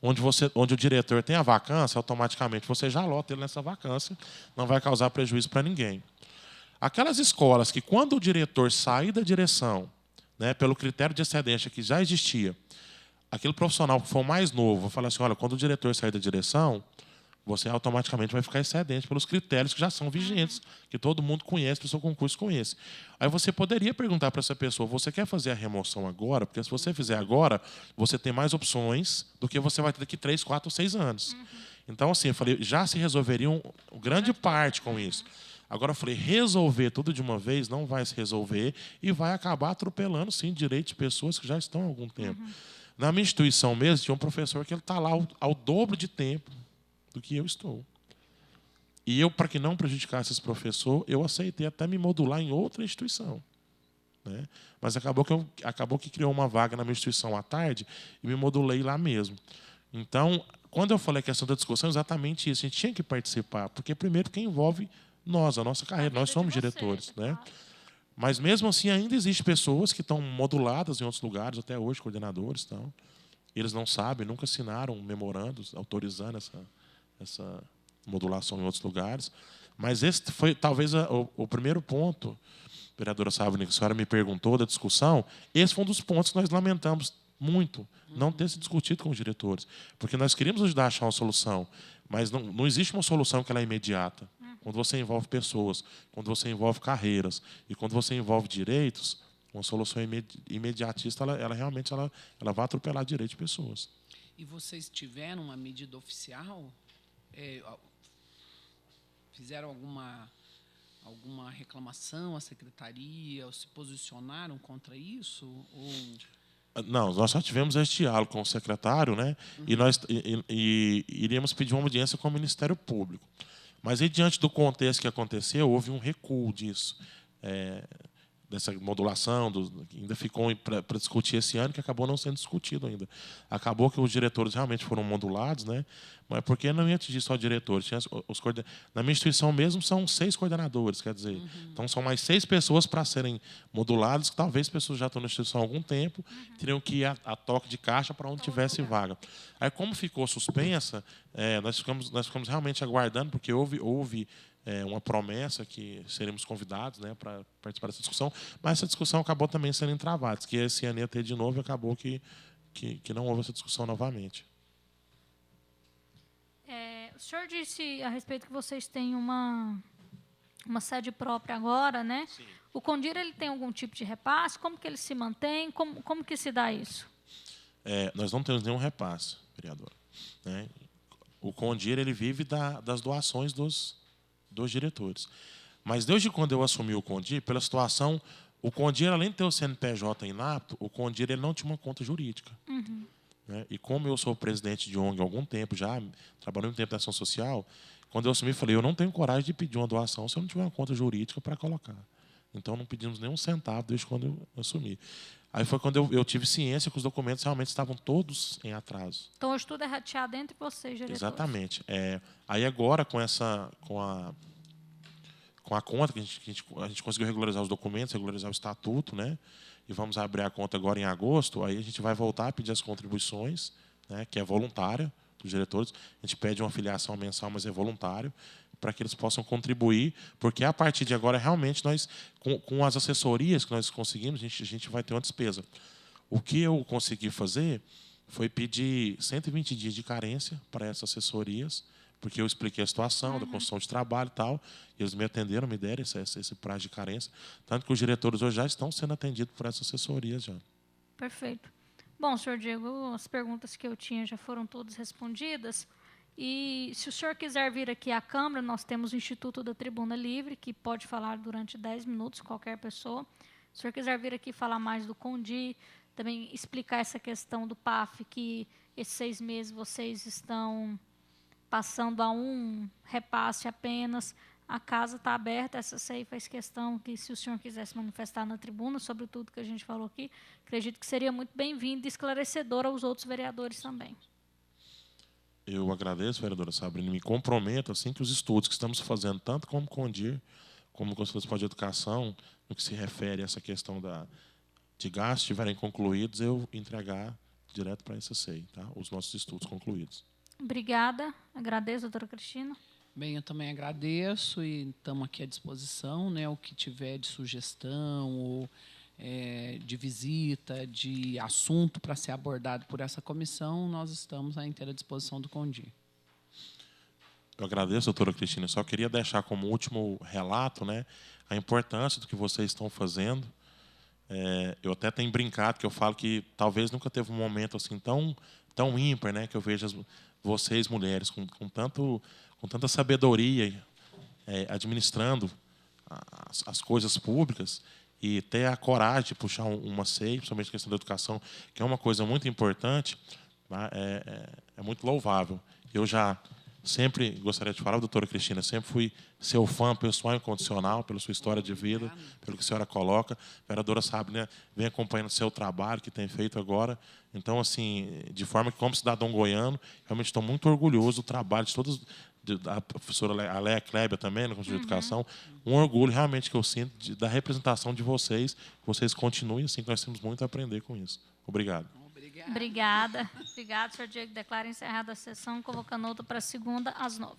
onde o diretor tem a vacância, automaticamente você já lota ele nessa vacância, não vai causar prejuízo para ninguém. Aquelas escolas que, quando o diretor sair da direção, né, pelo critério de excedência que já existia, aquele profissional que for mais novo, vai falar assim, olha, quando o diretor sair da direção, você automaticamente vai ficar excedente pelos critérios que já são vigentes, que todo mundo conhece, que o seu concurso conhece. Aí você poderia perguntar para essa pessoa, você quer fazer a remoção agora? Porque se você fizer agora, você tem mais opções do que você vai ter daqui 3, 4 ou 6 anos. Então, assim, eu falei, já se resolveria grande parte com isso. Agora, eu falei, resolver tudo de uma vez não vai se resolver e vai acabar atropelando, sim, direitos de pessoas que já estão há algum tempo. Na minha instituição mesmo, tinha um professor que ele está lá ao dobro de tempo do que eu estou. E eu, para que não prejudicasse esse professor, eu aceitei até me modular em outra instituição. Né? Mas acabou que criou uma vaga na minha instituição à tarde e me modulei lá mesmo. Então, quando eu falei a questão da discussão, é exatamente isso. A gente tinha que participar, porque, primeiro, que envolve nós, a nossa carreira. Nós somos diretores. Né? Mas, mesmo assim, ainda existem pessoas que estão moduladas em outros lugares, até hoje, coordenadores. Então, eles não sabem, nunca assinaram memorandos autorizando essa modulação em outros lugares. Mas esse foi, talvez, o primeiro ponto, vereadora Savani, que a senhora me perguntou da discussão, esse foi um dos pontos que nós lamentamos muito, não ter se discutido com os diretores. Porque nós queríamos ajudar a achar uma solução, mas não existe uma solução que ela é imediata. Quando você envolve pessoas, quando você envolve carreiras e quando você envolve direitos, uma solução imediatista, ela realmente vai atropelar direitos de pessoas. E vocês tiveram uma medida oficial? Fizeram alguma reclamação à secretaria? Ou se posicionaram contra isso? Não, nós só tivemos esse diálogo com o secretário, né? E nós iríamos pedir uma audiência com o Ministério Público. Mas, aí, diante do contexto que aconteceu, houve um recuo disso. dessa modulação, ainda ficou para discutir esse ano, que acabou não sendo discutido ainda. Acabou que os diretores realmente foram modulados, né? Mas porque não ia atingir só diretores. Na minha instituição mesmo são 6 coordenadores, quer dizer, então são mais 6 pessoas para serem modulados, que talvez pessoas já estão na instituição há algum tempo, teriam que ir a toque de caixa para onde tivesse vaga. Aí, como ficou suspensa, nós ficamos realmente aguardando, porque houve uma promessa que seremos convidados, né, para participar dessa discussão, mas essa discussão acabou também sendo entravada, que esse ano ia ter de novo e acabou que não houve essa discussão novamente. O senhor disse a respeito que vocês têm uma sede própria agora, né? Sim. O Condir, ele tem algum tipo de repasse? Como que ele se mantém? Como que se dá isso? Nós não temos nenhum repasse, vereadora, né? O Condir, ele vive das doações dos diretores. Mas desde quando eu assumi o Condir, pela situação, o Condir, além de ter o CNPJ inapto, o Condir ele não tinha uma conta jurídica. Né? E como eu sou presidente de ONG há algum tempo já, trabalhando em tempo de ação social, quando eu assumi, eu falei, eu não tenho coragem de pedir uma doação se eu não tiver uma conta jurídica para colocar. Então, não pedimos nem um centavo desde quando eu assumi. Aí foi quando eu tive ciência que os documentos realmente estavam todos em atraso. Então, hoje tudo é rateado entre vocês, diretores. Exatamente. Aí agora, com a conta, que a gente conseguiu regularizar os documentos, regularizar o estatuto, né? E vamos abrir a conta agora em agosto, aí a gente vai voltar a pedir as contribuições, né, que é voluntária dos diretores. A gente pede uma filiação mensal, mas é voluntário, para que eles possam contribuir, porque a partir de agora, realmente, nós, com as assessorias que nós conseguimos, a gente vai ter uma despesa. O que eu consegui fazer foi pedir 120 dias de carência para essas assessorias, porque eu expliquei a situação da construção de trabalho e tal, e eles me atenderam, me deram esse prazo de carência, tanto que os diretores hoje já estão sendo atendidos por essas assessorias já. Perfeito. Bom, senhor Diego, as perguntas que eu tinha já foram todas respondidas. E se o senhor quiser vir aqui à Câmara, nós temos o Instituto da Tribuna Livre, que pode falar durante 10 minutos, qualquer pessoa. Se o senhor quiser vir aqui falar mais do Condir, também explicar essa questão do PAF, que esses 6 meses vocês estão passando a um repasse apenas, a casa está aberta. Essa aí faz questão que, se o senhor quiser se manifestar na tribuna sobre tudo que a gente falou aqui, acredito que seria muito bem-vindo e esclarecedor aos outros vereadores também. Eu agradeço, vereadora Sabrina, e me comprometo assim que os estudos que estamos fazendo, tanto como Condir, como o Conselho Municipal de Educação, no que se refere a essa questão de gastos, estiverem concluídos, eu entregar direto para a SCI, tá? Os nossos estudos concluídos. Obrigada. Agradeço, doutora Cristina. Bem, eu também agradeço e estamos aqui à disposição, né? O que tiver de sugestão ou de visita, de assunto para ser abordado por essa comissão, nós estamos à inteira disposição do Condir. Eu agradeço, doutora Cristina. Só queria deixar como último relato, né, a importância do que vocês estão fazendo. Eu até tenho brincado que eu falo que talvez nunca teve um momento assim tão ímpar, né, que eu vejo vocês, mulheres, com tanta sabedoria, administrando as coisas públicas, e ter a coragem de puxar uma SEI, principalmente a questão da educação, que é uma coisa muito importante, é muito louvável. Eu já sempre gostaria de falar, doutora Cristina, sempre fui seu fã pessoal incondicional pela sua história de vida, pelo que a senhora coloca. A vereadora sabe, né, vem acompanhando o seu trabalho que tem feito agora. Então, assim, de forma que, como cidadão goiano, realmente estou muito orgulhoso do trabalho de todos, da professora Aléa Kleber também, na Conselho de Educação. Um orgulho realmente que eu sinto da representação de vocês. Que vocês continuem assim, que nós temos muito a aprender com isso. Obrigado. Obrigada. Obrigada, senhor Diego. Declaro encerrada a sessão, convocando outra para segunda, às 9h.